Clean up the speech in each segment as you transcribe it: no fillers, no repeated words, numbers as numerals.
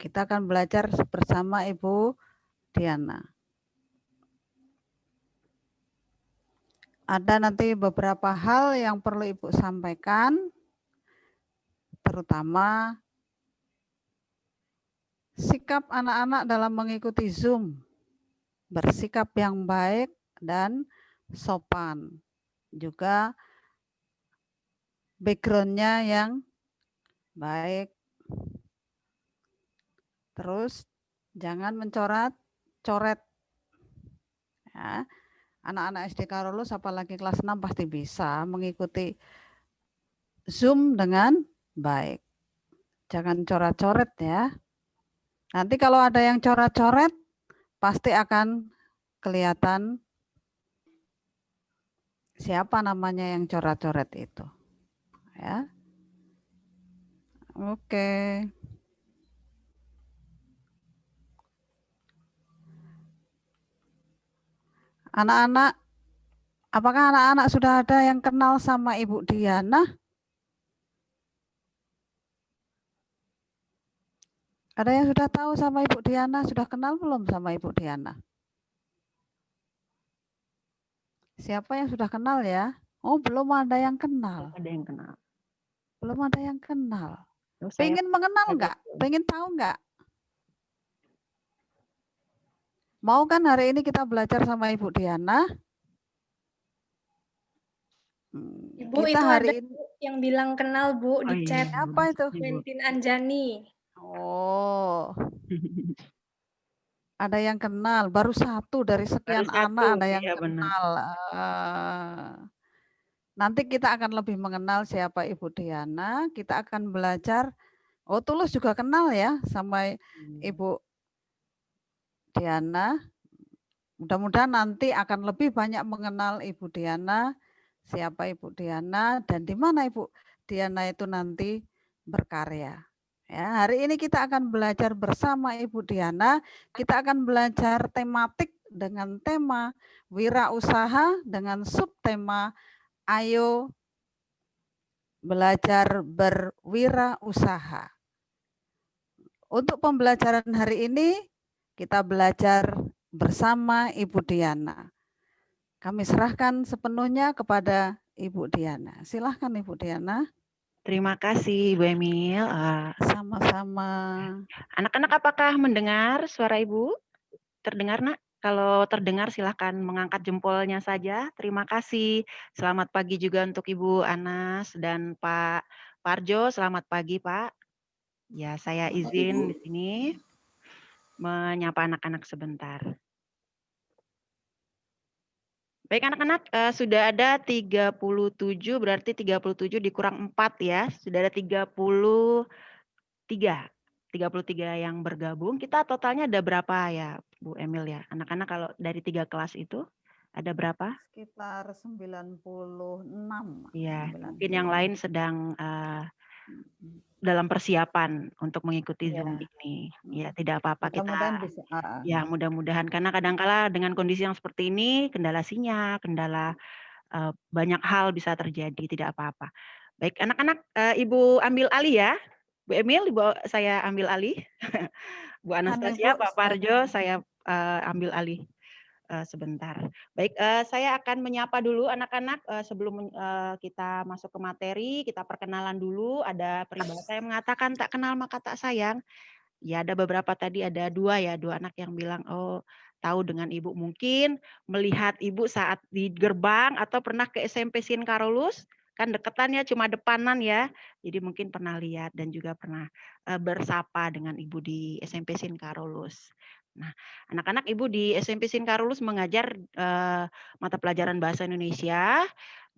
Kita akan belajar bersama Ibu Diana. Ada nanti beberapa hal yang perlu Ibu sampaikan, terutama sikap anak-anak dalam mengikuti Zoom, bersikap yang baik dan sopan. Juga background-nya yang baik. Terus jangan mencoret-coret. Ya. Anak-anak SD Karolus apalagi kelas 6 pasti bisa mengikuti Zoom dengan baik. Jangan coret-coret ya. Nanti kalau ada yang coret-coret pasti akan kelihatan siapa namanya yang coret-coret itu. Ya. Oke. Anak-anak, apakah anak-anak sudah ada yang kenal sama Ibu Diana? Ada yang sudah tahu sama Ibu Diana? Sudah kenal belum sama Ibu Diana? Siapa yang sudah kenal ya? Oh, belum ada yang kenal. Ada yang kenal. Belum ada yang kenal. Oh, Pengen mengenal nggak? Pengen tahu nggak? Mau kan hari ini kita belajar sama Ibu Diana? Ibu, kita itu hari ada ini yang bilang kenal Bu di chat. apa itu? Quentin Anjani. Oh. Ada yang kenal, baru satu dari sekian anak ada yang kenal. Nanti kita akan lebih mengenal siapa Ibu Diana. Kita akan belajar. Oh, Tulus juga kenal ya sama Ibu Diana. Mudah-mudahan nanti akan lebih banyak mengenal Ibu Diana, siapa Ibu Diana, dan di mana Ibu Diana itu nanti berkarya. Ya, hari ini kita akan belajar bersama Ibu Diana. Kita akan belajar tematik dengan tema wirausaha dengan subtema ayo belajar berwirausaha. Untuk pembelajaran hari ini kita belajar bersama Ibu Diana. Kami serahkan sepenuhnya kepada Ibu Diana. Silahkan Ibu Diana. Terima kasih Bu Emil. Sama-sama. Anak-anak apakah mendengar suara Ibu? Terdengar nak? Kalau terdengar silahkan mengangkat jempolnya saja. Terima kasih. Selamat pagi juga untuk Ibu Anas dan Pak Parjo. Selamat pagi Pak. Ya, saya izin di sini menyapa anak-anak sebentar. Baik anak-anak, sudah ada 37, berarti 37 dikurang 4 ya. Sudah ada 33 yang bergabung. Kita totalnya ada berapa ya Bu Emil ya? Anak-anak kalau dari 3 kelas itu ada berapa? Sekitar 96. Iya, mungkin yang lain sedang dalam persiapan untuk mengikuti Zoom ini. Ya, tidak apa-apa kita. Bisa. Ya, mudah-mudahan karena kadang-kala dengan kondisi yang seperti ini, kendala sinyal, kendala banyak hal bisa terjadi, tidak apa-apa. Baik, anak-anak, Ibu ambil alih ya. Bu Emil, saya ambil alih. Bu Anastasia, Pak Parjo, saya ambil alih sebentar. Baik, saya akan menyapa dulu anak-anak sebelum kita masuk ke materi, kita perkenalan dulu. Ada peribahasa yang mengatakan tak kenal maka tak sayang. Ya, ada beberapa tadi, ada dua anak yang bilang, oh tahu dengan Ibu. Mungkin melihat Ibu saat di gerbang atau pernah ke SMP Sin Karolus, kan deketannya cuma depanan ya. Jadi mungkin pernah lihat dan juga pernah bersapa dengan Ibu di SMP Sin Karolus. Nah, anak-anak Ibu di SMP Sin Karolus mengajar mata pelajaran bahasa Indonesia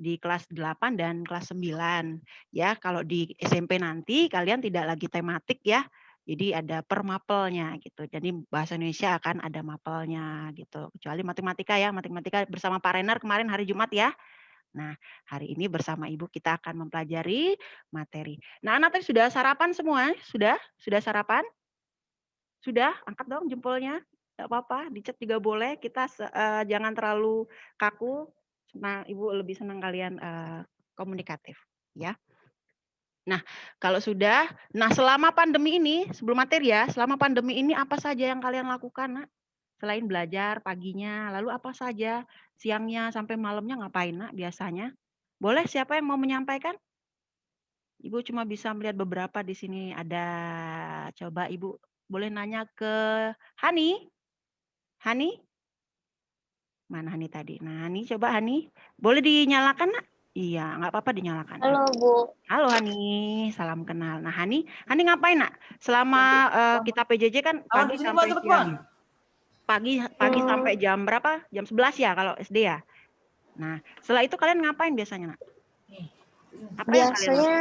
di kelas 8 dan kelas 9. Ya, kalau di SMP nanti kalian tidak lagi tematik ya. Jadi ada per mapelnya gitu. Jadi bahasa Indonesia akan ada mapelnya gitu. Kecuali matematika ya, matematika bersama Pak Renner kemarin hari Jumat ya. Nah, hari ini bersama Ibu kita akan mempelajari materi. Nah, anak tadi sudah sarapan semua? Sudah? Sudah sarapan? Sudah? Angkat dong jempolnya. Enggak apa-apa, dicat juga boleh. Kita jangan terlalu kaku. Nah, Ibu lebih senang kalian komunikatif, ya. Nah, kalau sudah, selama pandemi ini, sebelum materi ya, selama pandemi ini apa saja yang kalian lakukan, Nak? Selain belajar paginya, lalu apa saja siangnya sampai malamnya ngapain, Nak, biasanya? Boleh siapa yang mau menyampaikan? Ibu cuma bisa melihat beberapa di sini. Ada, coba Ibu boleh nanya ke Hani? Hani? Mana Hani tadi? Nah, Hani, coba Hani. Boleh dinyalakan, Nak? Iya, nggak apa-apa dinyalakan. Halo Bu. Halo Hani, salam kenal. Nah Hani ngapain Nak? Selama kita PJJ kan pagi sampai siang. Pagi sampai jam berapa? Jam 11 ya kalau SD ya. Nah setelah itu kalian ngapain biasanya Nak? Apa yang kalian Biasanya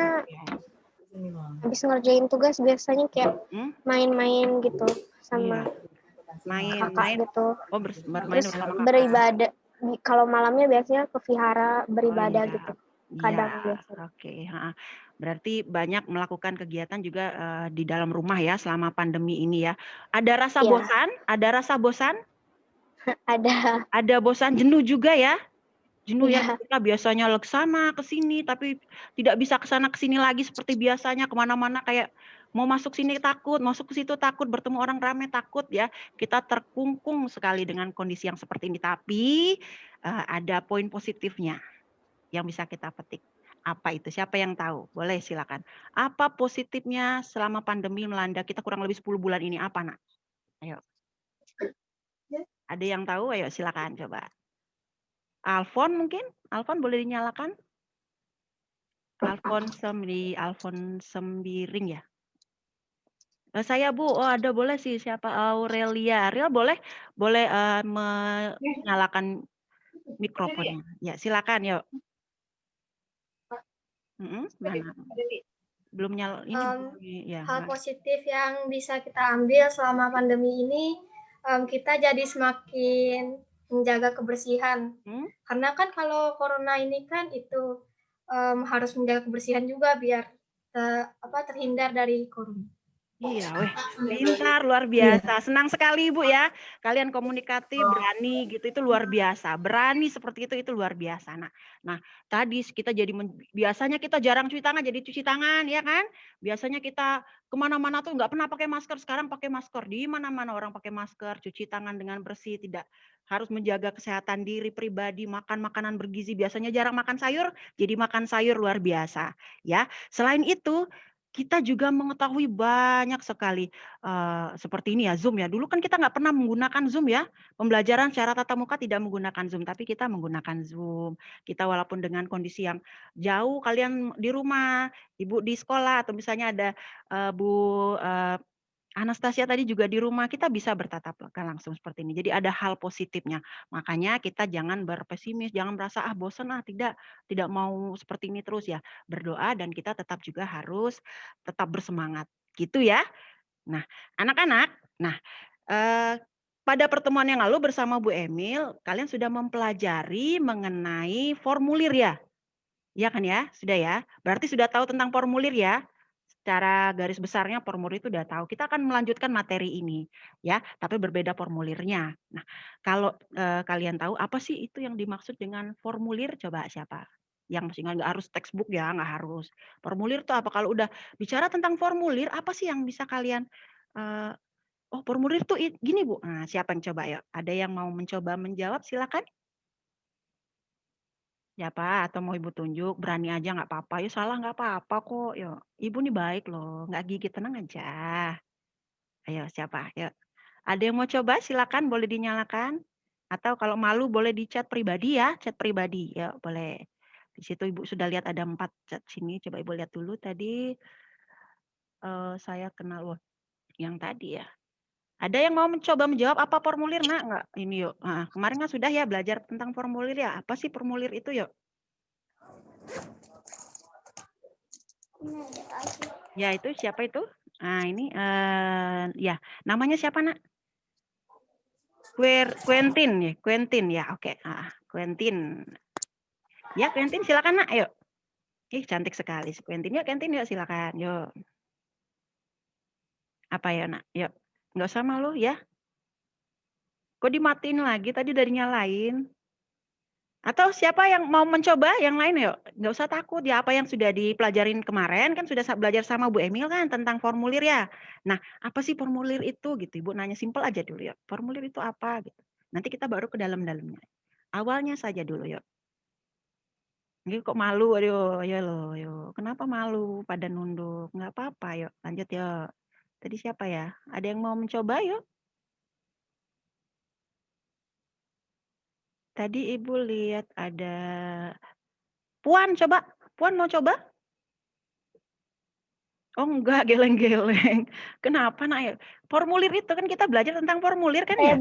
lakukan? habis ngerjain tugas biasanya kayak main-main gitu sama kakak gitu. Oh bermain Terus bersama kakak. beribadah. Kalau malamnya biasanya ke vihara beribadah iya. gitu. Kadang biasanya. Oke. Berarti banyak melakukan kegiatan juga di dalam rumah ya selama pandemi ini ya. Ada rasa Iya. bosan? Ada rasa bosan? Ada. Ada bosan, jenuh juga ya? Jenuh ya, Iya. kita biasanya ke sana ke sini tapi tidak bisa ke sana ke sini lagi seperti biasanya, kemana-mana kayak mau masuk sini takut, masuk ke situ takut, bertemu orang ramai takut ya. Kita terkungkung sekali dengan kondisi yang seperti ini. Tapi ada poin positifnya yang bisa kita petik. Apa itu? Siapa yang tahu? Boleh silakan. Apa positifnya selama pandemi melanda kita kurang lebih 10 bulan ini? Apa, Nak? Ayo. Ada yang tahu? Ayo silakan coba. Alfon mungkin? Alfon boleh dinyalakan? Alfon Sembiring ya? Saya Bu, oh ada boleh sih siapa Aurelia. Ariel boleh menyalakan mikrofonnya. Ya silakan yuk. Mana? Belum nyala ini ya. Hal positif yang bisa kita ambil selama pandemi ini, kita jadi semakin menjaga kebersihan. Karena kan kalau corona ini kan itu harus menjaga kebersihan juga biar terhindar dari corona. Iya, pintar, luar biasa. Senang sekali Ibu ya. Kalian komunikatif, berani gitu, itu luar biasa. Berani seperti itu luar biasa. Nah, tadi kita jadi biasanya kita jarang cuci tangan, jadi cuci tangan ya kan. Biasanya kita kemana-mana tuh nggak pernah pakai masker, sekarang pakai masker. Di mana-mana orang pakai masker, cuci tangan dengan bersih, tidak harus menjaga kesehatan diri pribadi, makan makanan bergizi. Biasanya jarang makan sayur, jadi makan sayur luar biasa. Ya, selain itu kita juga mengetahui banyak sekali seperti ini ya Zoom ya. Dulu kan kita nggak pernah menggunakan Zoom ya. Pembelajaran secara tatap muka tidak menggunakan Zoom, tapi kita menggunakan Zoom. Kita walaupun dengan kondisi yang jauh, kalian di rumah, Ibu di sekolah, atau misalnya ada Bu Anastasia tadi juga di rumah, kita bisa bertatap muka langsung seperti ini. Jadi ada hal positifnya. Makanya kita jangan berpesimis, jangan merasa bosan tidak mau seperti ini terus ya. Berdoa dan kita tetap juga harus tetap bersemangat. Gitu ya. Nah, anak-anak, pada pertemuan yang lalu bersama Bu Emil, kalian sudah mempelajari mengenai formulir ya? Iya kan ya? Sudah ya? Berarti sudah tahu tentang formulir ya? Secara garis besarnya formulir itu udah tahu. Kita akan melanjutkan materi ini ya, tapi berbeda formulirnya. Nah, kalau kalian tahu apa sih itu yang dimaksud dengan formulir? Coba siapa? Yang masih nggak harus textbook ya, nggak harus. Formulir itu apa? Kalau udah bicara tentang formulir, apa sih yang bisa kalian oh formulir tuh gini Bu. Nah, siapa yang coba ya? Ada yang mau mencoba menjawab? Silakan. Siapa? Atau mau Ibu tunjuk? Berani aja nggak apa-apa. Ya salah nggak apa-apa kok. Yuk, Ibu nih baik loh, nggak gigit, tenang aja. Ayo siapa? Yuk. Ada yang mau coba? Silakan, boleh dinyalakan. Atau kalau malu boleh di chat pribadi ya, chat pribadi. Ya boleh. Di situ Ibu sudah lihat ada 4 chat sini. Coba Ibu lihat dulu tadi. Saya kenal yang tadi ya. Ada yang mau mencoba menjawab apa formulir, Nak? Enggak? Ini yuk. Nah, kemarin kan sudah ya belajar tentang formulir ya. Apa sih formulir itu yuk? Ya itu siapa itu? Nah ini ya namanya siapa Nak? Quentin ya, Quentin ya, oke. Quentin. Ya Quentin silakan Nak, ayo. Ih cantik sekali si Quentin. Yuk Quentin yuk silakan, yuk. Apa ya Nak? Yuk, nggak usah malu ya. Kok dimatiin lagi? Tadi udah dinyalain. Atau siapa yang mau mencoba yang lain yuk? Nggak usah takut ya, apa yang sudah dipelajarin kemarin kan sudah belajar sama Bu Emil kan tentang formulir ya. Nah, apa sih formulir itu gitu? Ibu nanya simpel aja dulu ya. Formulir itu apa gitu. Nanti kita baru ke dalam-dalamnya. Awalnya saja dulu yuk. Ini kok malu, aduh, ya loh, yuk. Kenapa malu pada nunduk? Nggak apa-apa, yuk. Lanjut yuk. Tadi siapa ya? Ada yang mau mencoba yuk? Tadi Ibu lihat ada Puan, coba. Puan mau coba? Oh enggak, geleng-geleng. Kenapa nak ya? Formulir itu kan kita belajar tentang formulir kan ya?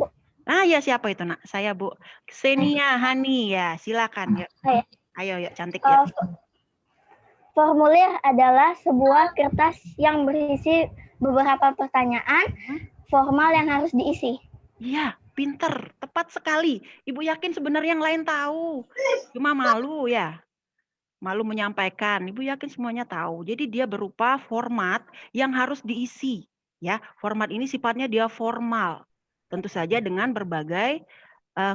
Ah ya, siapa itu nak? Saya Bu. Ksenia Hani ya, silakan yuk. Ayo yuk, cantik ya. Formulir adalah sebuah kertas yang berisi beberapa pertanyaan formal yang harus diisi. Iya, pinter, tepat sekali. Ibu yakin sebenarnya yang lain tahu. Cuma malu ya. Malu menyampaikan. Ibu yakin semuanya tahu. Jadi dia berupa format yang harus diisi. Ya, format ini sifatnya dia formal. Tentu saja dengan berbagai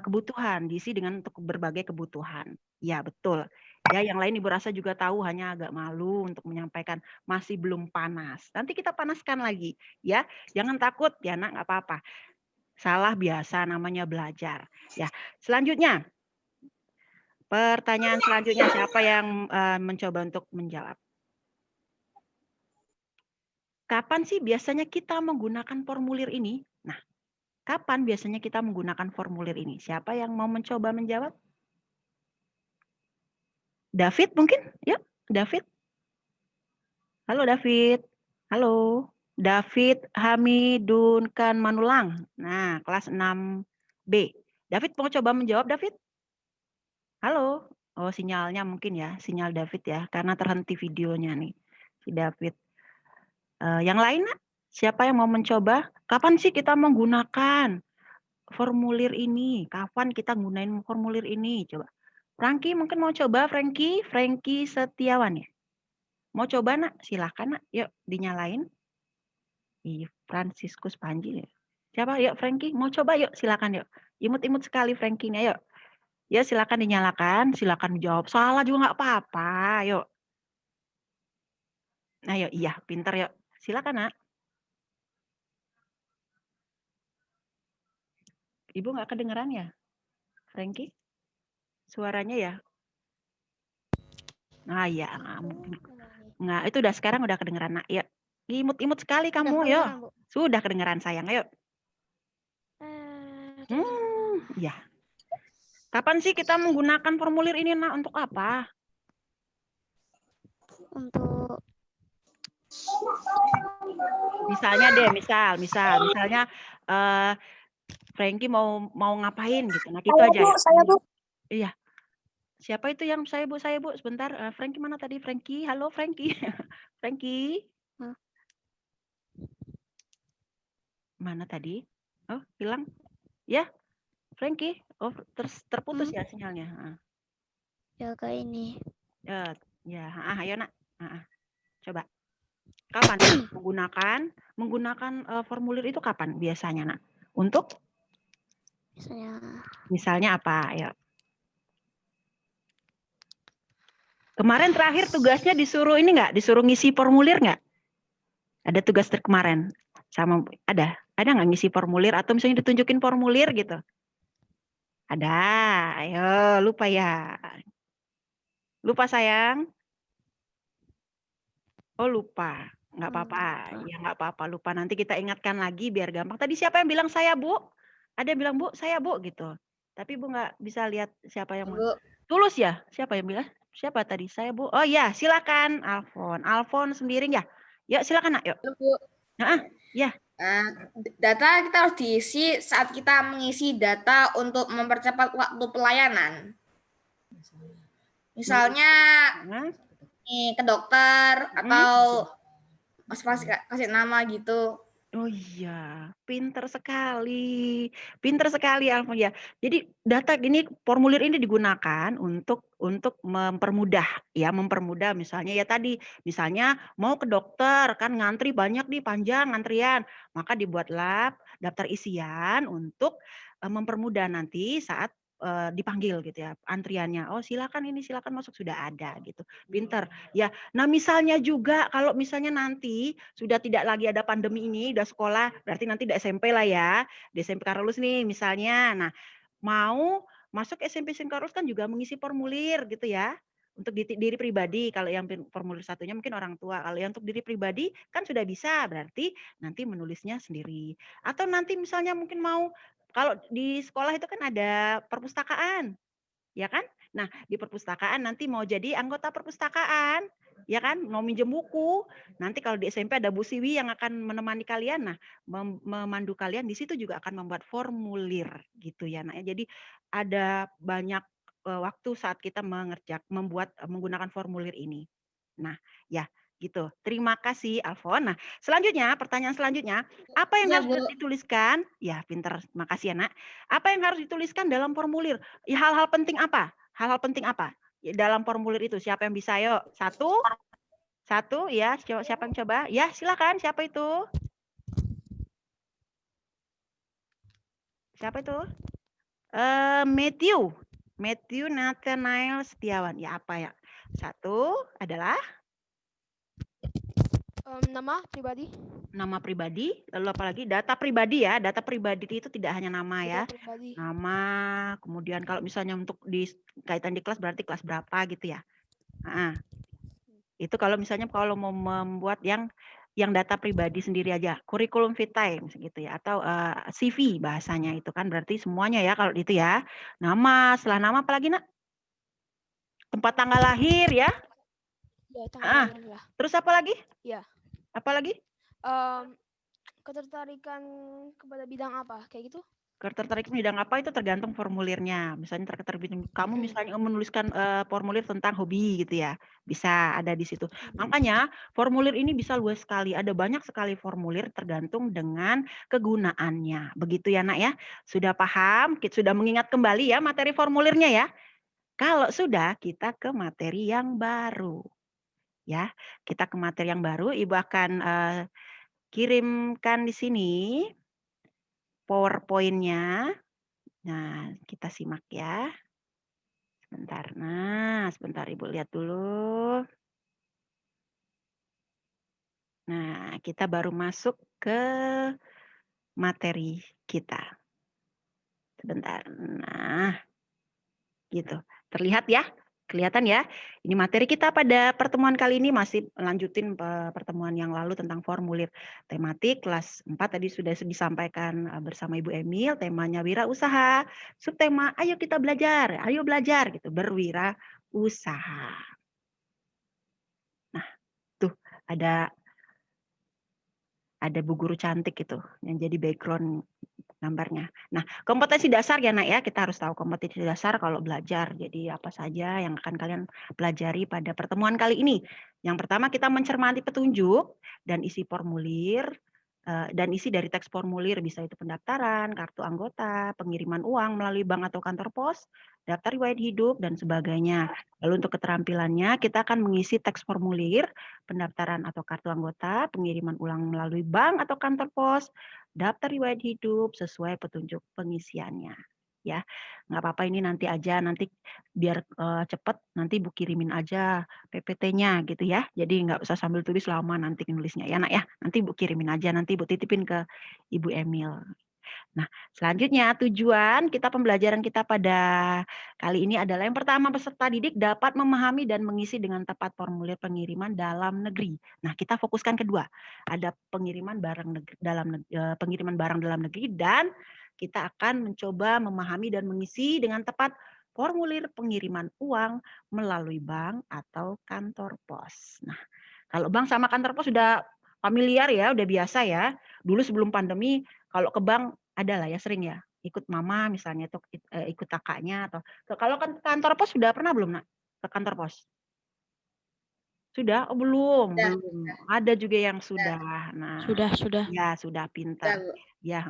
kebutuhan, diisi dengan untuk berbagai kebutuhan. Ya, betul. Ya, yang lain Ibu rasa juga tahu, hanya agak malu untuk menyampaikan, masih belum panas. Nanti kita panaskan lagi, ya. Jangan takut, ya nak, nggak apa-apa. Salah biasa, namanya belajar. Ya, selanjutnya. Pertanyaan selanjutnya, siapa yang mencoba untuk menjawab? Kapan sih biasanya kita menggunakan formulir ini? Nah, kapan biasanya kita menggunakan formulir ini? Siapa yang mau mencoba menjawab? David mungkin? Yuk, David. Halo David. Halo. David Hamidunkan Manulang. Nah, kelas 6B. David mau coba menjawab, David? Halo. Oh, sinyalnya mungkin ya, sinyal David ya, karena terhenti videonya nih, si David. Yang lain, nak? Siapa yang mau mencoba? Kapan sih kita menggunakan formulir ini? Kapan kita gunain formulir ini? Coba. Franky mungkin mau coba, Franky Setiawan ya. Mau coba nak? Silahkan nak. Yuk dinyalain. Franciscus Panji ya. Siapa? Yuk Franky mau coba yuk. Silakan yuk. Imut-imut sekali Franky-nya yuk. Ya silakan dinyalakan. Silakan jawab. Salah juga nggak apa-apa. Yuk. Nah yuk iya pinter yuk. Silakan nak. Ibu nggak kedengeran ya, Franky? Suaranya ya? Nah ya, nggak itu udah sekarang udah kedengeran nak. Ya, imut-imut sekali kamu, yuk. Sudah kedengeran sayang, ayo. Ya. Kapan sih kita menggunakan formulir ini nak? Untuk apa? Untuk misalnya deh, misalnya Franky mau ngapain gitu. Nah, gitu aja. Saya Bu. Iya. Siapa itu yang saya Bu? Sebentar. Franky mana tadi? Franky. Halo Franky. Franky. Mana tadi? Oh, hilang. Ya. Franky. Oh, terputus ya sinyalnya. ya kayak ini. Ya, ayo nak. Coba. Kapan menggunakan formulir itu kapan biasanya nak? Untuk? Misalnya apa? Ayo. Kemarin terakhir tugasnya disuruh ini nggak? Disuruh ngisi formulir nggak? Ada tugas kemarin sama ada nggak ngisi formulir atau misalnya ditunjukin formulir gitu? Ada. Ayo, lupa ya. Lupa sayang. Oh lupa. Nggak apa-apa. Ya nggak apa-apa. Lupa. Nanti kita ingatkan lagi biar gampang. Tadi siapa yang bilang saya Bu? Ada yang bilang Bu, saya Bu gitu. Tapi Bu nggak bisa lihat siapa yang mau. Tulus ya? Siapa yang bilang? Siapa tadi? Saya Bu. Oh ya, silakan Alfon sendiri ya. Yuk silakan nak, yuk. Nah, ya. Data kita harus diisi saat kita mengisi data untuk mempercepat waktu pelayanan. Misalnya ke dokter atau kasih nama gitu. Oh iya, pinter sekali Alfon ya. Jadi data ini, formulir ini digunakan untuk mempermudah misalnya ya tadi, misalnya mau ke dokter kan ngantri banyak nih, panjang antrian, maka dibuatlah daftar isian untuk mempermudah nanti saat dipanggil gitu ya, antriannya. Oh silakan ini, silakan masuk, sudah ada gitu. Pinter. Ya, nah misalnya juga kalau misalnya nanti sudah tidak lagi ada pandemi ini, udah sekolah, berarti nanti di SMP lah ya, di SMP Karolus nih misalnya. Nah, mau masuk SMP Karolus kan juga mengisi formulir gitu ya. Untuk diri pribadi, kalau yang formulir satunya mungkin orang tua. Kalau yang untuk diri pribadi kan sudah bisa, berarti nanti menulisnya sendiri. Atau nanti misalnya mungkin mau, kalau di sekolah itu kan ada perpustakaan, ya kan? Nah, di perpustakaan nanti mau jadi anggota perpustakaan, ya kan? Mau minjem buku. Nanti kalau di SMP ada Bu Siwi yang akan menemani kalian. Nah, memandu kalian di situ juga akan membuat formulir gitu ya, Nak. Jadi ada banyak waktu saat kita menggunakan formulir ini. Nah, ya gitu. Terima kasih, Alfon. Nah, selanjutnya, pertanyaan selanjutnya, apa yang Ya, harus Bu. dituliskan? Ya, pinter. Makasih ya, Nak. Apa yang harus dituliskan dalam formulir? Ya, hal-hal penting apa? Hal-hal penting apa? Ya, dalam formulir itu, siapa yang bisa? Ayo, satu, ya. Siapa yang coba? Ya, silakan. Siapa itu? Siapa itu? Matthew Nathanael Setiawan. Ya, apa ya? Satu adalah nama pribadi. Nama pribadi, lalu apa lagi? Data pribadi ya. Data pribadi itu tidak hanya nama ya. Pribadi. Nama, kemudian kalau misalnya untuk kaitan di kelas berarti kelas berapa gitu ya. Nah, itu kalau misalnya kalau mau membuat yang data pribadi sendiri aja, kurikulum vitae gitu ya, atau CV bahasanya itu kan berarti semuanya ya kalau itu ya. Nama, setelah nama apa lagi, Nak? Tempat tanggal lahir ya. Ya, tanggal lahir lah. Terus apa lagi? Ya. Apa lagi? Ketertarikan kepada bidang apa, kayak gitu? Ketertarikan bidang apa itu tergantung formulirnya. Misalnya kamu misalnya menuliskan formulir tentang hobi gitu ya, bisa ada di situ. Makanya formulir ini bisa luas sekali. Ada banyak sekali formulir tergantung dengan kegunaannya. Begitu ya, Nak ya. Sudah paham? Kita sudah mengingat kembali ya materi formulirnya ya. Kalau sudah, kita ke materi yang baru. Ya, kita ke materi yang baru. Ibu akan kirimkan di sini PowerPoint-nya. Nah, kita simak ya. Sebentar. Nah, sebentar Ibu lihat dulu. Nah, kita baru masuk ke materi kita. Sebentar. Nah, gitu. Terlihat ya? Kelihatan ya? Ini materi kita pada pertemuan kali ini masih lanjutin pertemuan yang lalu tentang formulir tematik kelas 4 tadi sudah disampaikan bersama Ibu Emil, temanya wirausaha, subtema ayo kita belajar, ayo belajar gitu, berwirausaha. Nah, tuh ada Bu Guru cantik itu yang jadi background gambarnya. Nah, kompetensi dasar ya, Nak ya, kita harus tahu kompetensi dasar kalau belajar. Jadi apa saja yang akan kalian pelajari pada pertemuan kali ini. Yang pertama kita mencermati petunjuk dan isi formulir dan isi dari teks formulir, bisa itu pendaftaran, kartu anggota, pengiriman uang melalui bank atau kantor pos, daftar riwayat hidup dan sebagainya. Lalu untuk keterampilannya kita akan mengisi teks formulir, pendaftaran atau kartu anggota, pengiriman uang melalui bank atau kantor pos, daftar riwayat hidup sesuai petunjuk pengisiannya. Ya, nggak apa-apa ini nanti aja, nanti biar cepet, nanti Bu kirimin aja PPT-nya gitu ya. Jadi nggak usah sambil tulis lama nanti nulisnya ya, Nak ya. Nanti Bu kirimin aja, nanti Bu titipin ke Ibu Emil. Nah, selanjutnya tujuan kita pembelajaran kita pada kali ini adalah yang pertama, peserta didik dapat memahami dan mengisi dengan tepat formulir pengiriman dalam negeri. Nah, kita fokuskan kedua, ada pengiriman barang dalam negeri dan kita akan mencoba memahami dan mengisi dengan tepat formulir pengiriman uang melalui bank atau kantor pos. Nah, kalau bank sama kantor pos sudah familiar ya, udah biasa ya. Dulu sebelum pandemi kalau ke bank ada lah ya, sering ya ikut mama misalnya tuh ikut kakaknya atau kalau kan kantor pos sudah pernah belum, Nak, ke kantor pos? Sudah? Oh, belum. Ada juga yang sudah. Nah, Sudah. Ya, sudah pintar. Ya,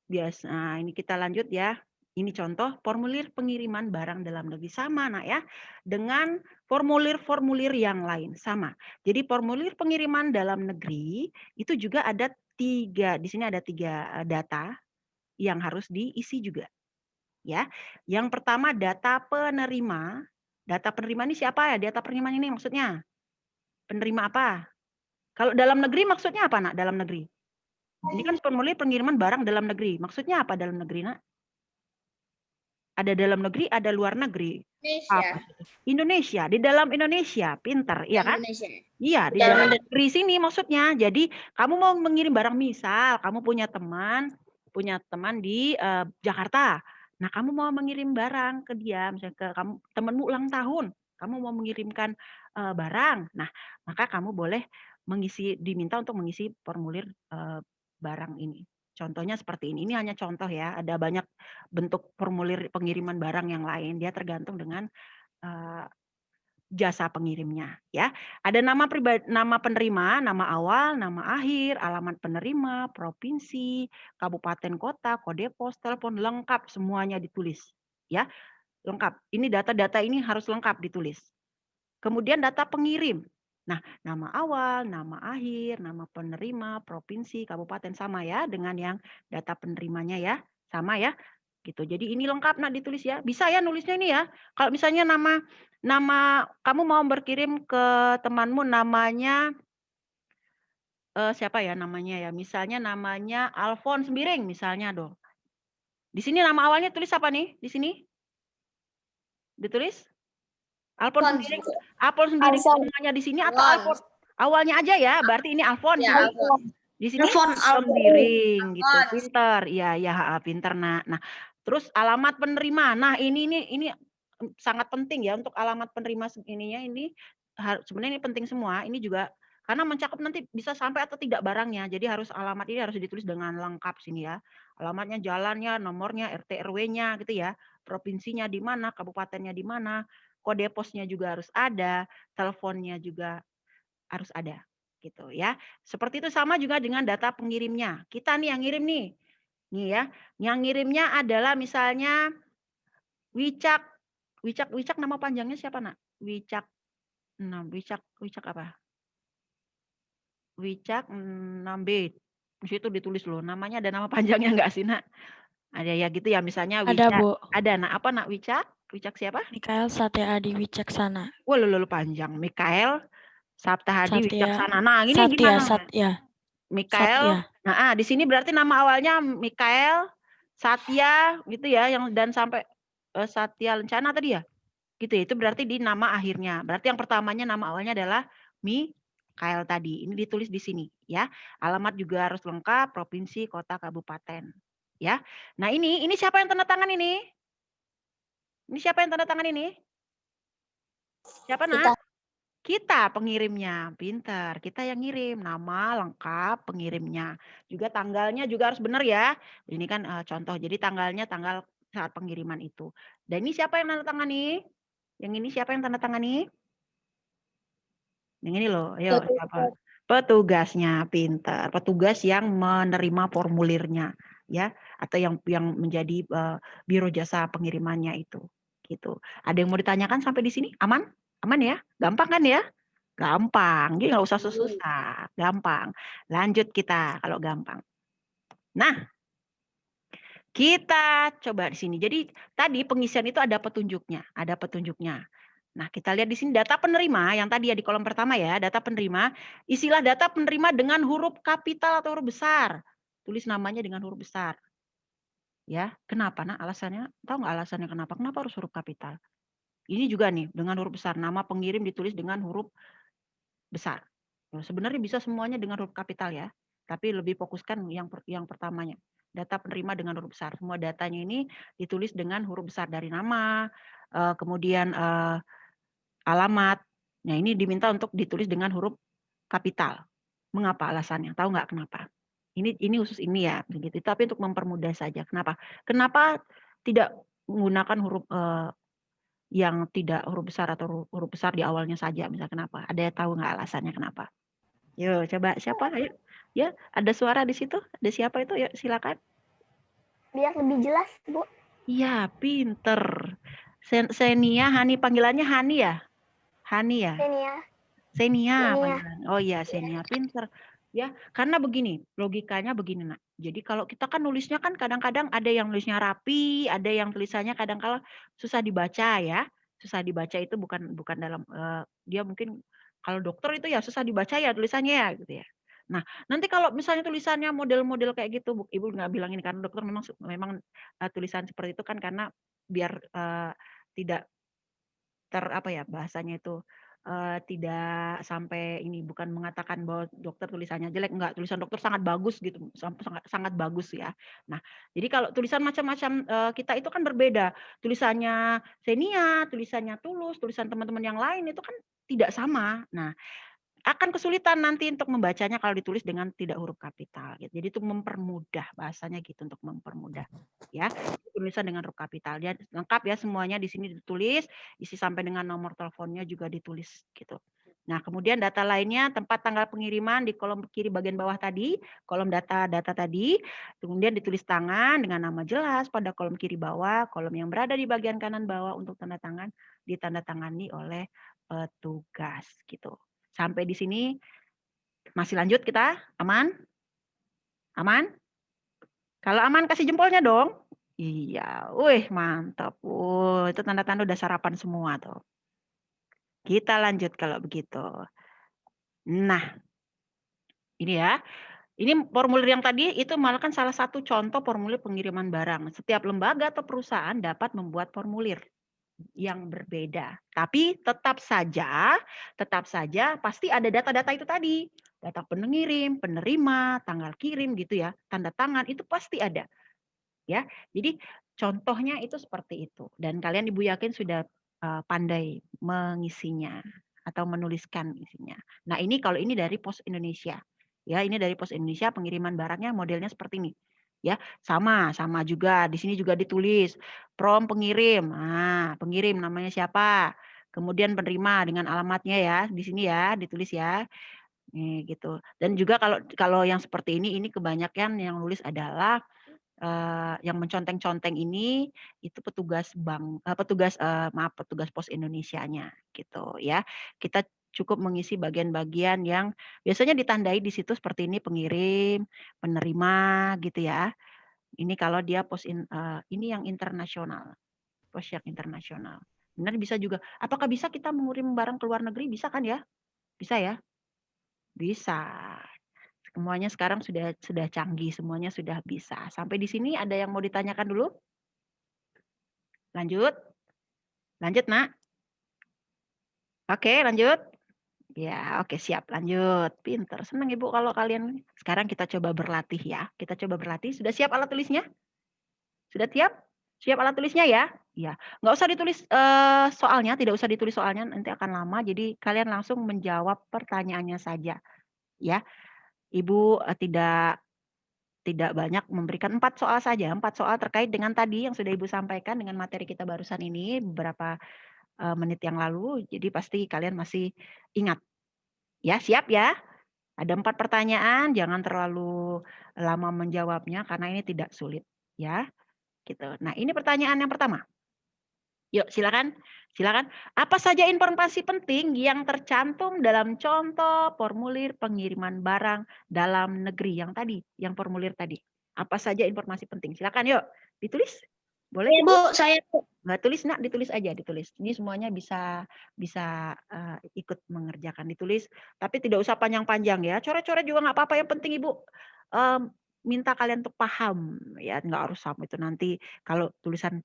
biasa. Nah, ini kita lanjut ya. Ini contoh formulir pengiriman barang dalam negeri sama, Nak ya. Dengan formulir-formulir yang lain sama. Jadi formulir pengiriman dalam negeri itu juga ada 3. Di sini ada 3 data yang harus diisi juga. ya. Yang pertama data penerima. Data penerima ini siapa ya? Data penerima ini maksudnya penerima apa? Kalau dalam negeri maksudnya apa, Nak? Dalam negeri. Ini kan formulir pengiriman barang dalam negeri. Maksudnya apa dalam negeri, Nak? Ada dalam negeri, ada luar negeri. Indonesia. Indonesia, di dalam Indonesia, pinter, iya kan? Indonesia. Iya, di dalam negeri sini maksudnya. Jadi kamu mau mengirim barang, misal kamu punya teman di Jakarta. Nah, kamu mau mengirim barang ke dia, misalnya ke kamu temanmu ulang tahun, kamu mau mengirimkan barang. Nah, maka kamu boleh diminta untuk mengisi formulir barang ini. Contohnya seperti ini hanya contoh ya, ada banyak bentuk formulir pengiriman barang yang lain, dia tergantung dengan jasa pengirimnya ya. Ada nama pribadi, nama penerima, nama awal, nama akhir, alamat penerima, provinsi, kabupaten kota, kode pos, telepon, lengkap semuanya ditulis ya. Lengkap. Ini data-data ini harus lengkap ditulis. Kemudian data pengirim. Nah, nama awal, nama akhir, nama penerima, provinsi, kabupaten sama ya dengan yang data penerimanya ya. Sama ya. Gitu. Jadi ini lengkap nak ditulis ya. Bisa ya nulisnya ini ya. Kalau misalnya nama kamu mau berkirim ke temanmu namanya siapa ya namanya ya? Misalnya namanya Alphonse Biring misalnya dong. Di sini nama awalnya tulis apa nih? Di sini? Ditulis? Alphonse Biring. Alphonse Biring namanya di sini atau Alphonse awalnya aja ya? Berarti ini Alphonse. Ya, Di sini Alphonse Biring gitu. Pinter. Iya, ya, pinter nak. Nah, terus alamat penerima. Nah, ini sangat penting ya untuk alamat penerima ininya ini sebenarnya ini penting semua. Ini juga karena mencakup nanti bisa sampai atau tidak barangnya. Jadi alamat ini harus ditulis dengan lengkap sini ya. Alamatnya, jalannya, nomornya, RT RW-nya gitu ya. Provinsinya di mana, kabupatennya di mana, kode posnya juga harus ada, teleponnya juga harus ada gitu ya. Seperti itu sama juga dengan data pengirimnya. Kita nih yang ngirim nih. Nih ya, yang ngirimnya adalah misalnya Wicak. Wicak nama panjangnya siapa, Nak? Wicak. Nah, Wicak apa? Wicak 6B. Di situ ditulis loh. Namanya ada nama panjangnya enggak sih, Nak? Ada ya gitu ya, misalnya Wicak. Ada, Bu. Ada, Nak. Apa, Nak? Wicak? Wicak siapa? Mikael Satyadi Wicaksana. Wah, lu panjang. Mikael Saptahadi Wicaksana. Nah, ini gimana? Satya. Mikael. Nah, di sini berarti nama awalnya Mikael, Satya gitu ya, yang dan sampai Satya Lencana tadi ya. Gitu ya, itu berarti di nama akhirnya. Berarti yang pertamanya nama awalnya adalah Mikael tadi. Ini ditulis di sini ya. Alamat juga harus lengkap, provinsi, kota, kabupaten. Ya. Nah, ini siapa yang tanda tangan ini? Ini siapa yang tanda tangan ini? Siapa, Nak? Kita pengirimnya, pinter. Kita yang ngirim, nama lengkap pengirimnya. Juga tanggalnya juga harus benar ya. Ini kan contoh, jadi tanggalnya tanggal saat pengiriman itu. Dan ini siapa yang tanda tangani? Yang ini siapa yang tanda tangani? Yang ini loh, ayo siapa? Petugasnya, pinter. Petugas yang menerima formulirnya, ya, atau yang menjadi biro jasa pengirimannya itu. Gitu. Ada yang mau ditanyakan sampai di sini? Aman? Aman ya? Gampang kan ya? Gampang. Jadi nggak usah susah. Gampang. Lanjut kita kalau gampang. Nah, kita coba di sini. Jadi tadi pengisian itu ada petunjuknya. Ada petunjuknya. Nah, kita lihat di sini data penerima yang tadi ya di kolom pertama ya, data penerima. Isilah data penerima dengan huruf kapital atau huruf besar. Tulis namanya dengan huruf besar. Ya, kenapa? Nah, alasannya, tahu nggak alasannya kenapa? Kenapa harus huruf kapital? Ini juga nih dengan huruf besar. Nama pengirim ditulis dengan huruf besar. Nah, sebenarnya bisa semuanya dengan huruf kapital ya, tapi lebih fokuskan yang pertamanya. Data penerima dengan huruf besar. Semua datanya ini ditulis dengan huruf besar dari nama, kemudian alamat. Nah, ini diminta untuk ditulis dengan huruf kapital. Mengapa alasannya? Tahu nggak kenapa? Ini khusus ini ya, begitu. Tapi untuk mempermudah saja. Kenapa? Kenapa tidak menggunakan huruf yang tidak huruf besar atau huruf besar di awalnya saja? Misalnya kenapa? Ada yang tahu nggak alasannya kenapa? Yuk, coba siapa? Ayo. Ya, ada suara di situ. Ada siapa itu? Yuk, silakan. Biar lebih jelas, Bu. Iya, pinter. Senia, Hani, panggilannya Hani ya? Hani ya? Xenia panggilan. Oh iya, Xenia, pinter. Ya, karena begini, logikanya begini, Nak. Jadi kalau kita kan nulisnya kan kadang-kadang ada yang nulisnya rapi, ada yang tulisannya kadang-kala susah dibaca ya. Susah dibaca itu bukan dalam dia mungkin kalau dokter itu ya susah dibaca ya tulisannya ya gitu ya. Nah, nanti kalau misalnya tulisannya model-model kayak gitu, Ibu nggak bilang ini karena dokter memang tulisan seperti itu kan karena biar tidak apa ya bahasanya itu tidak sampai ini bukan mengatakan bahwa dokter tulisannya jelek, enggak, tulisan dokter sangat bagus gitu, sangat bagus ya. Nah, jadi kalau tulisan macam-macam kita itu kan berbeda. Tulisannya Xenia, tulisannya Tulus, tulisan teman-teman yang lain itu kan tidak sama. Nah, akan kesulitan nanti untuk membacanya kalau ditulis dengan tidak huruf kapital gitu. Jadi itu mempermudah bahasanya gitu untuk mempermudah ya. Tulisan dengan huruf kapital. Dia lengkap ya semuanya di sini ditulis, isi sampai dengan nomor teleponnya juga ditulis gitu. Nah, kemudian data lainnya tempat tanggal pengiriman di kolom kiri bagian bawah tadi, kolom data tadi, kemudian ditulis tangan dengan nama jelas pada kolom kiri bawah, kolom yang berada di bagian kanan bawah untuk tanda tangan ditandatangani oleh petugas gitu. Sampai di sini masih lanjut kita? Aman? Aman? Kalau aman kasih jempolnya dong. Iya, wih mantap. Itu tanda-tanda udah sarapan semua tuh. Kita lanjut kalau begitu. Nah, ini ya. Ini formulir yang tadi itu malah kan salah satu contoh formulir pengiriman barang. Setiap lembaga atau perusahaan dapat membuat formulir yang berbeda. Tapi tetap saja pasti ada data-data itu tadi. Data pengirim, penerima, tanggal kirim gitu ya, tanda tangan itu pasti ada. Ya. Jadi contohnya itu seperti itu dan kalian Ibu yakin sudah pandai mengisinya atau menuliskan isinya. Nah, ini kalau ini dari Pos Indonesia. Ya, ini dari Pos Indonesia pengiriman barangnya modelnya seperti ini. Ya, sama juga di sini juga ditulis from pengirim. Nah, pengirim namanya siapa? Kemudian penerima dengan alamatnya ya, di sini ya, ditulis ya. Nih gitu. Dan juga kalau yang seperti ini kebanyakan yang nulis adalah yang menconteng-conteng ini itu petugas bank, petugas Pos Indonesianya gitu ya. Kita cukup mengisi bagian-bagian yang biasanya ditandai di situ seperti ini pengirim, penerima gitu ya. Ini kalau dia ini yang internasional, pos yang internasional. Benar bisa juga. Apakah bisa kita mengirim barang ke luar negeri? Bisa kan ya? Bisa ya? Bisa. Semuanya sekarang sudah canggih, semuanya sudah bisa. Sampai di sini ada yang mau ditanyakan dulu? Lanjut? Lanjut, Nak? Oke, lanjut? Ya, oke siap. Lanjut. Pinter. Senang Ibu kalau kalian. Sekarang kita coba berlatih ya. Kita coba berlatih. Sudah siap alat tulisnya? Sudah siap? Siap alat tulisnya ya? Ya. Nggak usah ditulis soalnya, tidak usah ditulis soalnya, nanti akan lama. Jadi kalian langsung menjawab pertanyaannya saja. Ya. Ibu tidak banyak memberikan 4 soal saja. 4 soal terkait dengan tadi yang sudah Ibu sampaikan dengan materi kita barusan ini beberapa menit yang lalu. Jadi pasti kalian masih ingat. Ya, siap ya? Ada 4 pertanyaan, jangan terlalu lama menjawabnya karena ini tidak sulit ya. Gitu. Nah, ini pertanyaan yang pertama. Yuk, silakan. Silakan. Apa saja informasi penting yang tercantum dalam contoh formulir pengiriman barang dalam negeri yang tadi, yang formulir tadi? Apa saja informasi penting? Silakan yuk, ditulis. Boleh? Ya, Bu, saya nggak tulis, Nak, ditulis aja, ditulis. Ini semuanya bisa ikut mengerjakan, ditulis. Tapi tidak usah panjang-panjang ya. Coret-coret juga nggak apa-apa. Yang penting Ibu minta kalian untuk paham ya, nggak harus sampai itu nanti kalau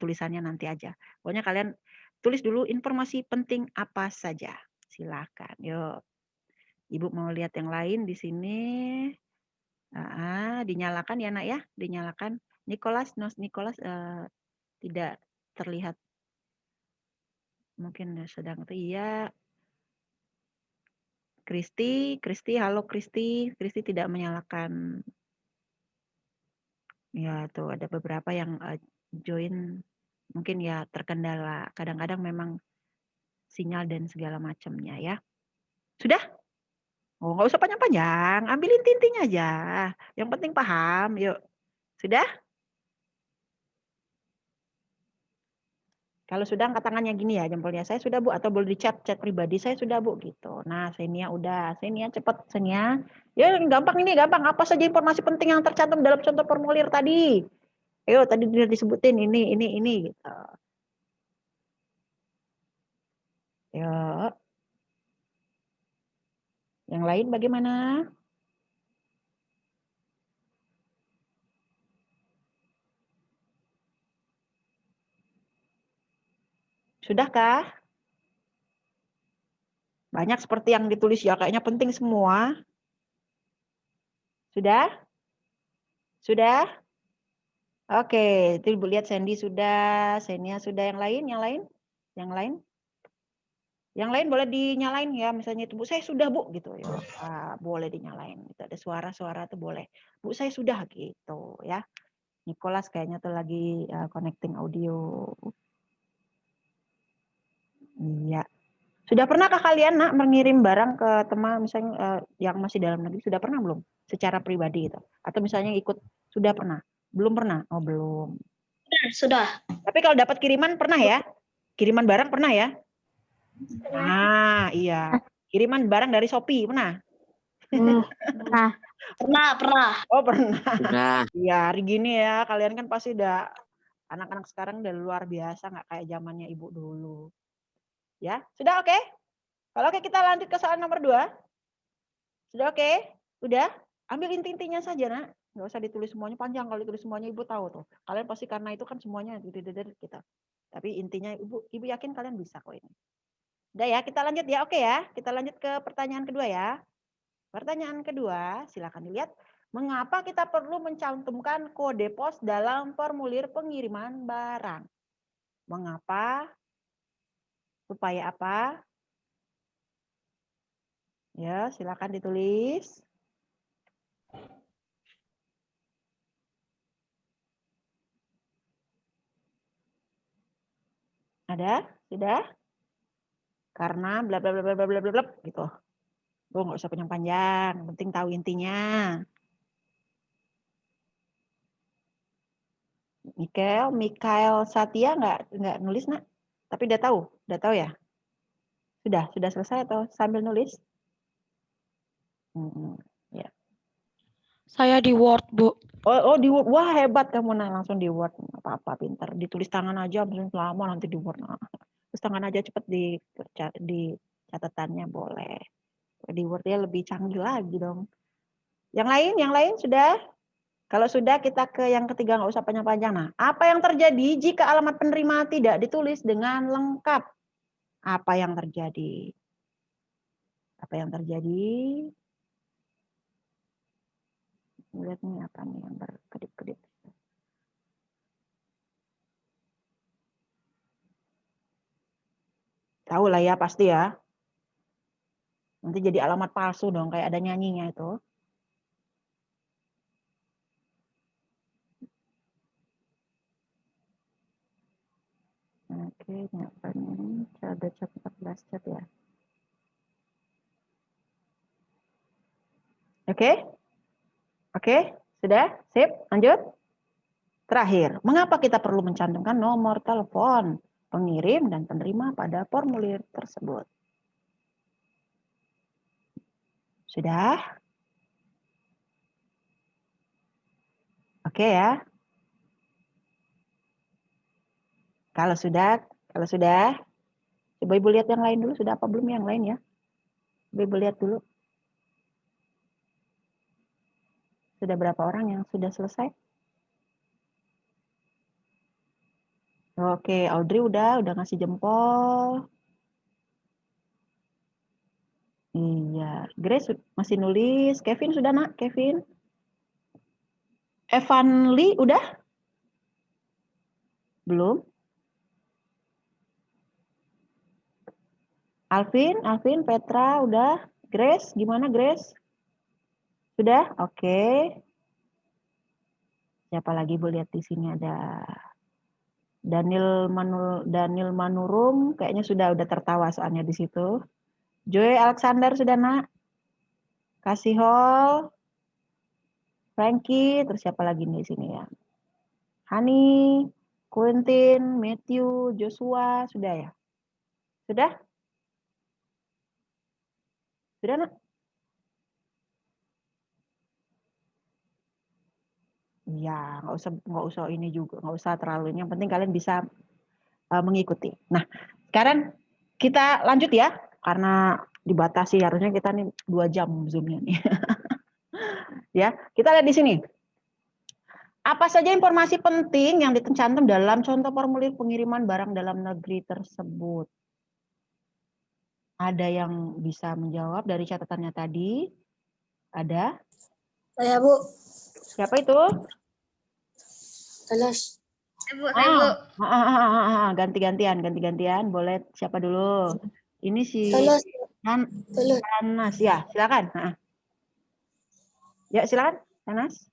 tulisannya nanti aja. Pokoknya kalian tulis dulu informasi penting apa saja. Silakan. Yuk. Ibu mau lihat yang lain di sini. Dinyalakan ya, Nak ya, dinyalakan. Nicholas tidak terlihat. Mungkin sedang iya. Kristi, halo Kristi. Kristi tidak menyalakan. Ya, tuh ada beberapa yang join mungkin ya terkendala. Kadang-kadang memang sinyal dan segala macamnya ya. Sudah? Oh, nggak usah panjang-panjang. Ambil inti-intinya aja. Yang penting paham. Yuk. Sudah? Kalau sudah angkat tangannya gini ya jempolnya. Saya sudah Bu, atau boleh di chat pribadi saya sudah Bu gitu. Nah, Senia udah. Senia cepet Senia. Ya gampang ini gampang. Apa saja informasi penting yang tercantum dalam contoh formulir tadi? Ayo tadi sudah disebutin ini gitu. Yuk. Yang lain bagaimana? Sudahkah? Banyak seperti yang ditulis ya, kayaknya penting semua. Sudah? Sudah? Oke, itu Ibu lihat Sandy sudah, Senia sudah, yang lain? Yang lain boleh dinyalain ya, misalnya itu Bu, saya sudah Bu, gitu ya. Boleh dinyalain, itu ada suara-suara tuh boleh. Bu, saya sudah gitu ya. Nicholas kayaknya tuh lagi connecting audio. Iya. Sudah pernahkah kalian nak mengirim barang ke teman misalnya yang masih dalam negeri, sudah pernah belum? Secara pribadi gitu. Atau misalnya ikut, sudah pernah? Belum pernah? Oh, belum. Sudah. Tapi kalau dapat kiriman pernah ya? Kiriman barang pernah ya? Nah, iya. Kiriman barang dari Shopee pernah? Pernah. Oh, pernah. Iya, hari gini ya, kalian kan pasti udah, anak-anak sekarang udah luar biasa, nggak kayak zamannya Ibu dulu. Ya, sudah oke? Kalau oke, kita lanjut ke soal nomor 2. Sudah oke? Udah? Ambil inti-intinya saja, nak. Nggak usah ditulis semuanya, panjang. Kalau ditulis semuanya Ibu tahu tuh. Kalian pasti karena itu kan semuanya gitu. Tapi intinya Ibu yakin kalian bisa kok ini. Udah ya, kita lanjut ya. Oke ya. Kita lanjut ke pertanyaan kedua ya. Pertanyaan kedua, silakan dilihat. Mengapa kita perlu mencantumkan kode pos dalam formulir pengiriman barang? Mengapa? Supaya apa? Ya, silakan ditulis. Ada? Sudah? Karena bla bla bla bla bla bla bla gitu. Oh, nggak usah panjang-panjang, penting tahu intinya. Mikael Satya nggak nulis nak, tapi udah tahu ya. Sudah selesai atau sambil nulis? Ya. Saya di Word, Bu. Oh di Word, wah hebat kamu nak, langsung di Word, apa pinter. Ditulis tangan aja, mungkin lama nanti di Word. Nah. Terus tangan aja cepet di catatannya boleh. Di Word ya lebih canggih lagi dong. Yang lain sudah? Kalau sudah kita ke yang ketiga, nggak usah panjang-panjang. Nah, apa yang terjadi jika alamat penerima tidak ditulis dengan lengkap? Apa yang terjadi? Apa yang terjadi? Lihat nih apa nih yang berkedip-kedip. Tahu lah ya pasti ya. Nanti jadi alamat palsu dong, kayak ada nyanyinya itu. Oke, ini apa nih? Ada cat 14 cat ya. Oke, sudah? Sip, lanjut. Terakhir, mengapa kita perlu mencantumkan nomor telepon pengirim dan penerima pada formulir tersebut? Sudah? Oke ya. Kalau sudah, coba Ibu lihat yang lain dulu, sudah apa belum yang lain ya? Coba Ibu lihat dulu. Sudah berapa orang yang sudah selesai? Oke, Audrey udah ngasih jempol. Iya, Grace masih nulis. Kevin sudah nak, Kevin. Evan Lee udah? Belum. Alvin, Petra udah. Grace, gimana Grace? Sudah? Oke. Siapa lagi Bu lihat di sini ada Daniel Manurum, kayaknya sudah tertawa soalnya di situ. Joy Alexander sudah nak. Kasih Hall. Frankie, terus siapa lagi nih di sini ya? Hani, Quentin, Matthew, Joshua, sudah ya? Sudah? Sudah, Nak? Ya, nggak usah ini juga, nggak usah terlalu. Yang penting kalian bisa mengikuti. Nah, sekarang kita lanjut ya, karena dibatasi harusnya kita nih 2 jam Zoom-nya nih. Ya, kita lihat di sini. Apa saja informasi penting yang dicantum dalam contoh formulir pengiriman barang dalam negeri tersebut? Ada yang bisa menjawab dari catatannya tadi? Ada? Saya, Bu. Siapa itu? Tulus. Bu, saya, Bu. Ganti-gantian. Boleh siapa dulu? Ini si Tulus. Anas. Ya, silakan. Ya, silakan, Anas.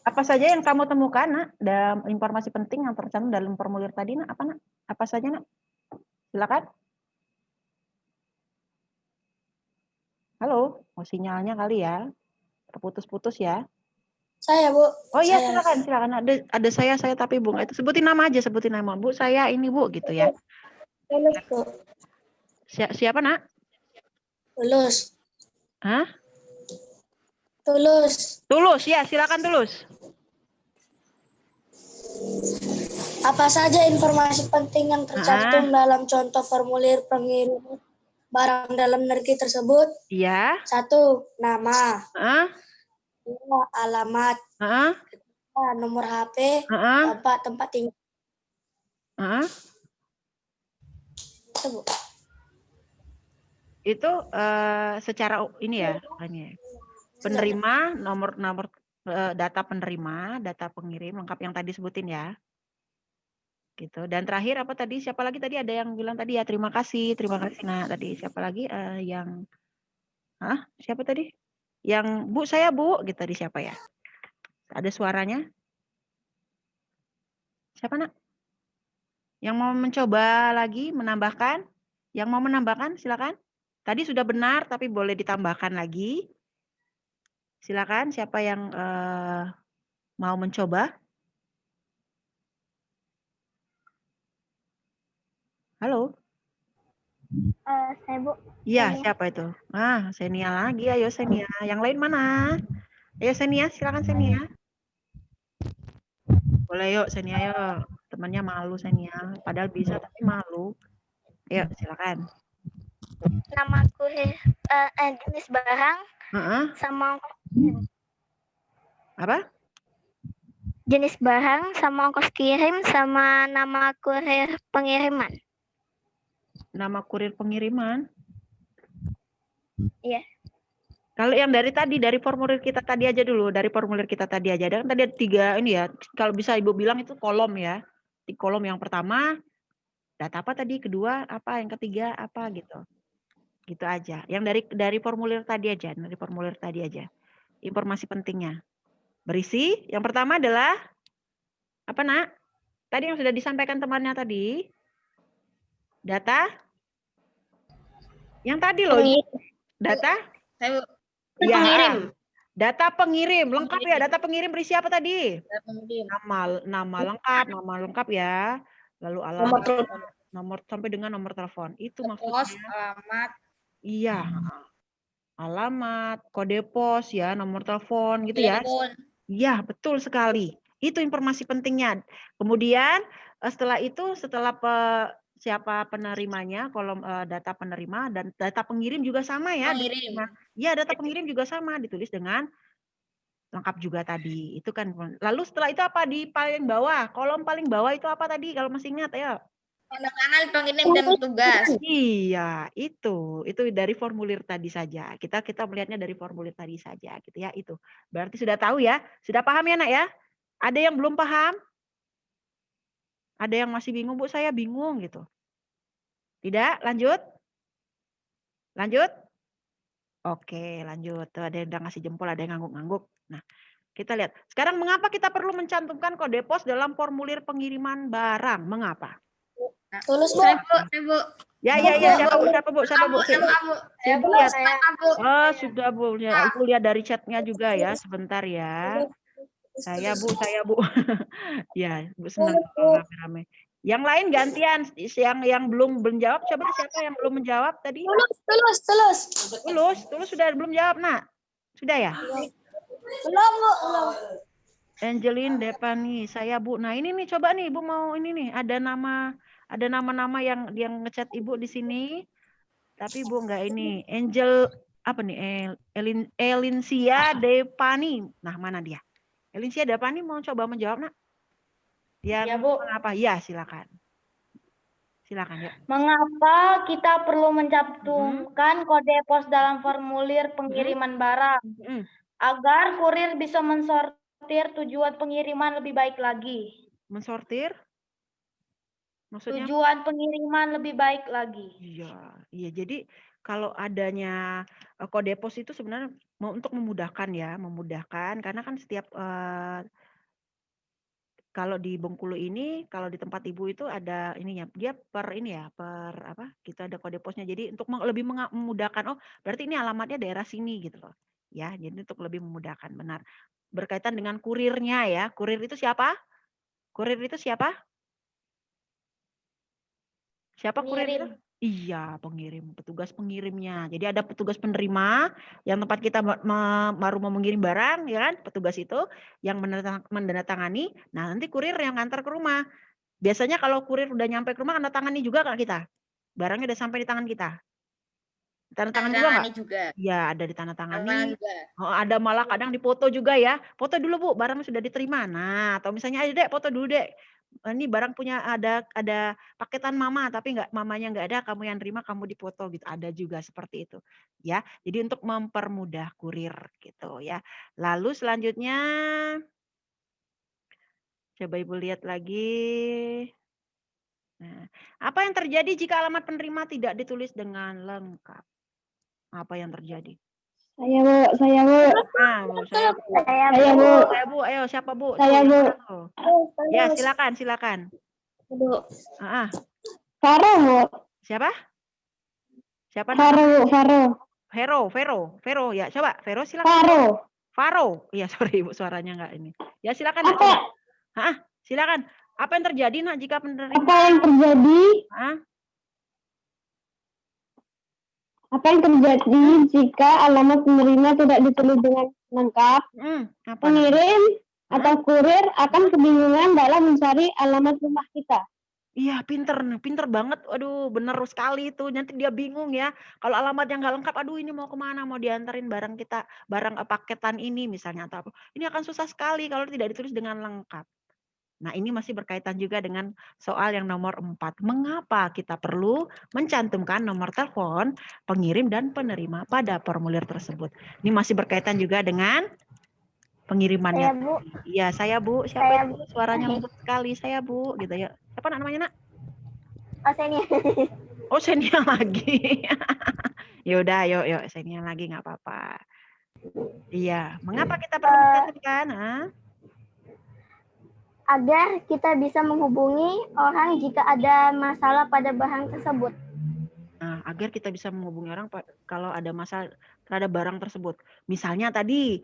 Apa saja yang kamu temukan, Nak, dalam informasi penting yang tercantum dalam formulir tadi, Nak? Apa, Nak? Apa saja, Nak? Silakan. Halo, sinyalnya kali ya. Terputus-putus ya. Saya, Bu. Oh iya, silakan. Ada saya tapi Bu. Itu sebutin nama aja, sebutin nama. Bu, saya ini, Bu, gitu ya. Tulus, Bu. Siapa, Nak? Tulus. Hah? Tulus. Tulus, ya, silakan Tulus. Apa saja informasi penting yang tercantum dalam contoh formulir pengiriman barang dalam negeri tersebut? Iya. 1. Nama. 2. Alamat. 3. Nomor HP. 4. Tempat tinggal. Itu secara ini ya, penerima, nomor data penerima, data pengirim lengkap yang tadi sebutin ya. Gitu. Dan terakhir apa tadi? Siapa lagi tadi ada yang bilang tadi ya terima kasih. Nah, tadi siapa lagi yang siapa tadi? Yang Bu, saya Bu, gitu tadi siapa ya? Ada suaranya? Siapa, Nak? Yang mau mencoba lagi menambahkan? Yang mau menambahkan silakan. Tadi sudah benar tapi boleh ditambahkan lagi. Silakan siapa yang mau mencoba? Halo. Saya, Bu. Iya, siapa itu? Senia lagi. Ayo Senia. Yang lain mana? Ayo Senia, silakan Senia. Boleh yuk Senia, yuk. Temannya malu Senia. Padahal bisa tapi malu. Ayo, silakan. Namaku jenis barang sama apa? Jenis barang sama ongkos kirim sama nama kurir pengiriman. Nama kurir pengiriman? Iya. Kalau yang dari tadi, dari formulir kita tadi aja dulu. Dari formulir kita tadi aja. Dan tadi ada 3 ini ya. Kalau bisa Ibu bilang itu kolom ya. Di kolom yang pertama, data apa tadi? Kedua, apa? Yang ketiga, apa gitu. Gitu aja. Yang dari formulir tadi aja. Dari formulir tadi aja. Informasi pentingnya. Berisi. Yang pertama adalah, apa Nak? Tadi yang sudah disampaikan temannya tadi. Data. Yang tadi loh. Data. Ya, pengirim. Data pengirim. Lengkap ya. Data pengirim berisi apa tadi? Nama lengkap ya. Lalu alamat, nomor sampai dengan nomor telepon. Itu maksudnya. Alamat. Iya. Alamat, kode pos ya, nomor telepon gitu ya. Iya, betul sekali. Itu informasi pentingnya. Kemudian setelah itu, siapa penerimanya, kolom data penerima dan data pengirim juga sama ya. Iya, data pengirim juga sama, ditulis dengan lengkap juga tadi. Itu kan. Lalu setelah itu apa di paling bawah? Kolom paling bawah itu apa tadi kalau masih ingat ya? Tanda tangan pengirim dan petugas. Iya, itu dari formulir tadi saja. Kita melihatnya dari formulir tadi saja gitu ya, itu. Berarti sudah tahu ya? Sudah paham ya, Nak ya? Ada yang belum paham? Ada yang masih bingung, Bu, saya bingung gitu. Tidak? Lanjut? Lanjut? Oke, lanjut. Tuh, ada yang udah ngasih jempol, ada yang ngangguk-ngangguk. Nah, kita lihat. Sekarang mengapa kita perlu mencantumkan kode pos dalam formulir pengiriman barang? Mengapa? Tulus, Bu. Bu. Ya. Siapa Bu? Oh, sudah Bu. Ya, Ibu lihat dari chatnya juga ya, sebentar ya. Saya Bu. Ya, Bu senang kalau rame-rame. Yang lain gantian, yang belum jawab, coba siapa yang belum menjawab tadi? Tulus sudah belum jawab, Nak. Sudah ya? Belum, Bu. Angelin Depani, saya Bu. Nah, ini nih coba nih Ibu mau ini nih, ada nama-nama yang ngechat Ibu di sini. Tapi Bu enggak ini. Angel apa nih? Elinsia Depani. Nah, mana dia? Elinsia Depani mau coba menjawab, Nak? Yang Ya, Bu. mengapa? Iya, silakan. Silakan, ya. Mengapa kita perlu mencantumkan kode pos dalam formulir pengiriman barang? Agar kurir bisa mensortir tujuan pengiriman lebih baik lagi. Mensortir? Maksudnya? Tujuan pengiriman lebih baik lagi. Iya. Jadi kalau adanya kode pos itu sebenarnya untuk memudahkan ya, karena kan setiap kalau di Bengkulu ini, kalau di tempat Ibu itu ada ininya, dia per apa? Gitu ada kode posnya. Jadi untuk lebih memudahkan, oh berarti ini alamatnya daerah sini gitu loh. Ya, jadi untuk lebih memudahkan, benar. Berkaitan dengan kurirnya ya. Kurir itu siapa? Siapa kurir itu? Iya, pengirim, petugas pengirimnya. Jadi ada petugas penerima yang tempat kita baru mau mengirim barang, ya kan? Petugas itu yang menandatangani. Nah, nanti kurir yang ngantar ke rumah. Biasanya kalau kurir udah nyampe ke rumah, tanda tangani juga nggak kita? Barangnya udah sampai di tangan kita. Tanda tangan juga nggak? Iya, ada di tanda tangani. Oh, ada malah kadang dipoto juga ya. Foto dulu Bu, barangnya sudah diterima. Nah, atau misalnya ayo Dek, foto dulu Dek. Ini barang punya ada paketan mama tapi mamanya nggak ada, kamu yang terima, kamu dipoto gitu. Ada juga seperti itu ya. Jadi untuk mempermudah kurir gitu ya. Lalu selanjutnya coba Ibu lihat lagi. Nah, apa yang terjadi jika alamat penerima tidak ditulis dengan lengkap? Apa yang terjadi? Saya Bu. Saya Bu. Ayo siapa Bu? Saya Bu. Ya, silakan. Bu. Faro, Bu. Siapa? Vero. Ya, coba Vero silakan. Faro. Iya, sorry Ibu, suaranya enggak ini. Ya, silakan Nak. Silakan. Apa yang terjadi Nak jika penerima? Apa yang terjadi jika alamat penerima tidak ditulis dengan lengkap? Pengirim atau kurir akan kebingungan dalam mencari alamat rumah kita. Iya, pinter banget. Aduh, bener sekali itu. Nanti dia bingung ya. Kalau alamat yang nggak lengkap, aduh ini mau kemana? Mau diantarin barang kita, barang paketan ini misalnya atau apa. Ini akan susah sekali kalau tidak ditulis dengan lengkap. Nah, ini masih berkaitan juga dengan soal yang nomor 4. Mengapa kita perlu mencantumkan nomor telepon pengirim dan penerima pada formulir tersebut? Ini masih berkaitan juga dengan pengirimannya. Saya Bu. Iya, saya Bu. Siapa itu? Suaranya lembut sekali. Saya Bu, gitu ya. Siapa namanya, Nak? Senia. Oh, Senia lagi. Yaudah, yuk Senia lagi nggak apa-apa. Iya, mengapa kita perlu mencantumkan? Agar kita bisa menghubungi orang jika ada masalah pada barang tersebut. Nah, agar kita bisa menghubungi orang kalau ada masalah terhadap barang tersebut. Misalnya tadi,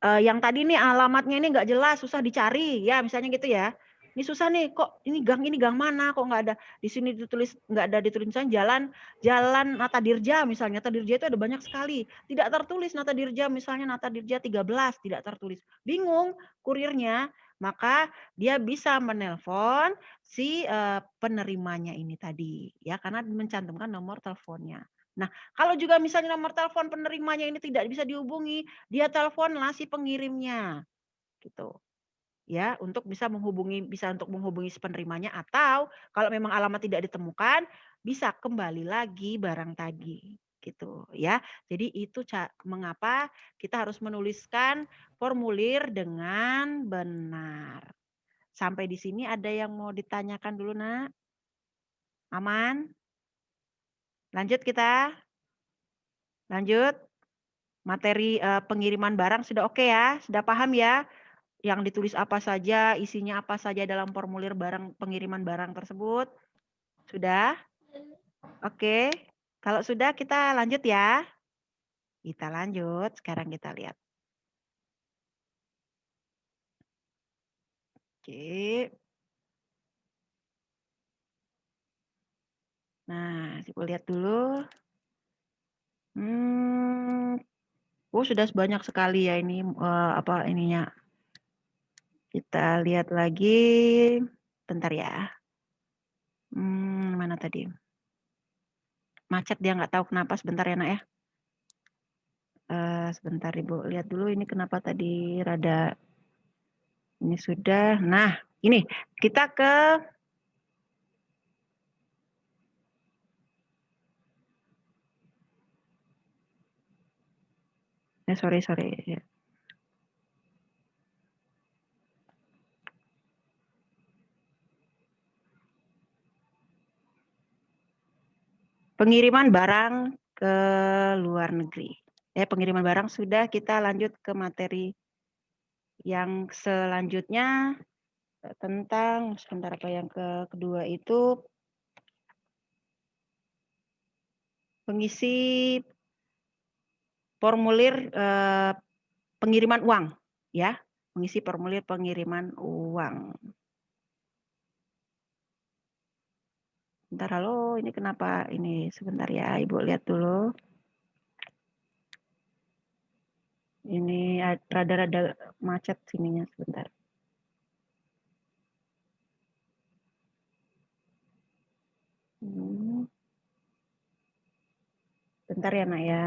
yang tadi nih alamatnya ini nggak jelas, susah dicari, ya misalnya gitu ya. Ini susah nih, kok ini gang mana, kok nggak ada di sini ditulis, nggak ada ditulis misalnya jalan Nata Dirja misalnya. Nata Dirja itu ada banyak sekali, tidak tertulis Nata Dirja misalnya Nata Dirja 13 tidak tertulis. Bingung kurirnya, maka dia bisa menelpon si penerimanya ini tadi ya, karena mencantumkan nomor teleponnya. Nah, kalau juga misalnya nomor telepon penerimanya ini tidak bisa dihubungi, dia teleponlah si pengirimnya gitu. Ya, untuk bisa menghubungi si penerimanya, atau kalau memang alamat tidak ditemukan, bisa kembali lagi barang tadi gitu ya. Jadi itu mengapa kita harus menuliskan formulir dengan benar. Sampai di sini ada yang mau ditanyakan dulu, Nak? Aman? Lanjut kita. Lanjut. Materi pengiriman barang sudah oke ya? Sudah paham ya? Yang ditulis apa saja, isinya apa saja dalam formulir pengiriman barang tersebut? Sudah? Oke. Kalau sudah kita lanjut ya. Kita lanjut. Sekarang kita lihat. Oke. Nah, Ibu lihat dulu. Oh, sudah banyak sekali ya ini apa ininya. Kita lihat lagi. Bentar ya. Mana tadi? Macet dia nggak tahu kenapa, sebentar ya nak ya. Sebentar Ibu lihat dulu ini kenapa tadi rada ini sudah. Nah, ini kita ke sorry. Pengiriman barang ke luar negeri. Pengiriman barang sudah, kita lanjut ke materi yang selanjutnya tentang sebentar apa yang kedua itu pengisi formulir pengiriman uang ya, mengisi formulir pengiriman uang. Bentar, halo, ini kenapa ini sebentar ya, Ibu lihat dulu. Ini rada-rada macet sininya sebentar. Bentar ya, Nak ya.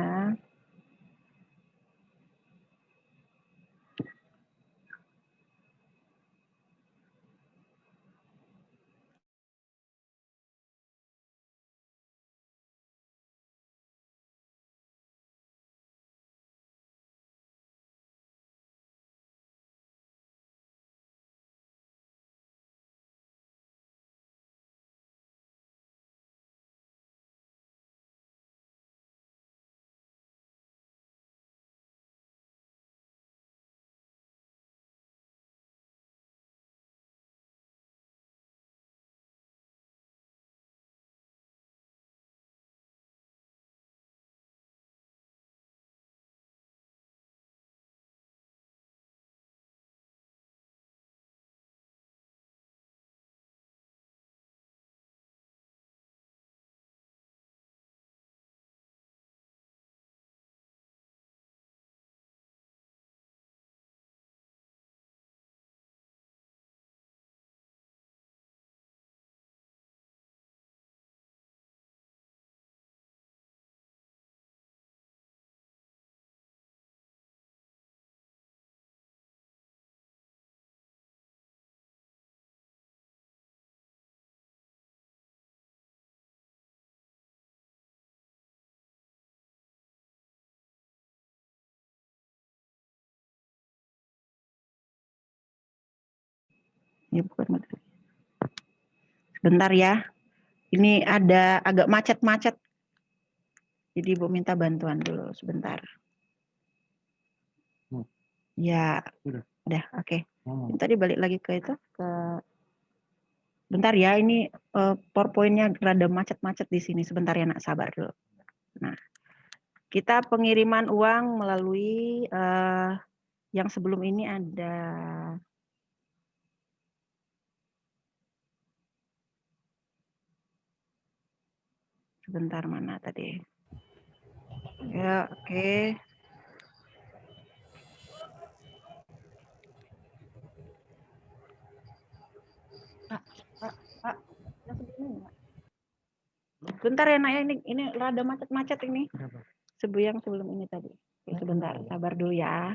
Ini bukan materi. Sebentar ya. Ini ada agak macet-macet. Jadi Ibu minta bantuan dulu sebentar. Ya, udah oke. Tadi balik lagi ke itu bentar ya, ini PowerPoint-nya rada macet-macet di sini. Sebentar ya, Nak, sabar dulu. Nah, kita pengiriman uang melalui yang sebelum ini ada sebentar mana tadi? Ya, oke. Pak, bentar ya, Nak, ya, ini rada macet-macet ini. Yang sebelum ini tadi. Oke, sebentar, sabar dulu ya.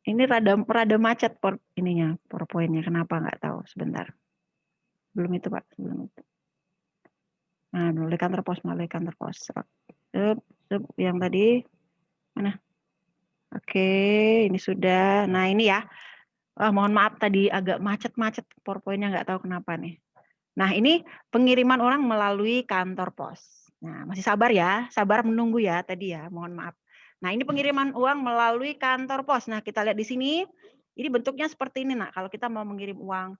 Ini rada macet ininya, PowerPoint-nya. Kenapa nggak tahu? Sebentar. Belum itu, Pak, sebelum itu. Nah, melalui kantor pos. Yang tadi mana? Oke, ini sudah. Nah, ini ya. Mohon maaf tadi agak macet-macet PowerPoint-nya, nggak tahu kenapa nih. Nah, ini pengiriman orang melalui kantor pos. Nah, masih sabar ya, sabar menunggu ya tadi ya, mohon maaf. Nah, ini pengiriman uang melalui kantor pos. Nah, kita lihat di sini, ini bentuknya seperti ini, Nak. Kalau kita mau mengirim uang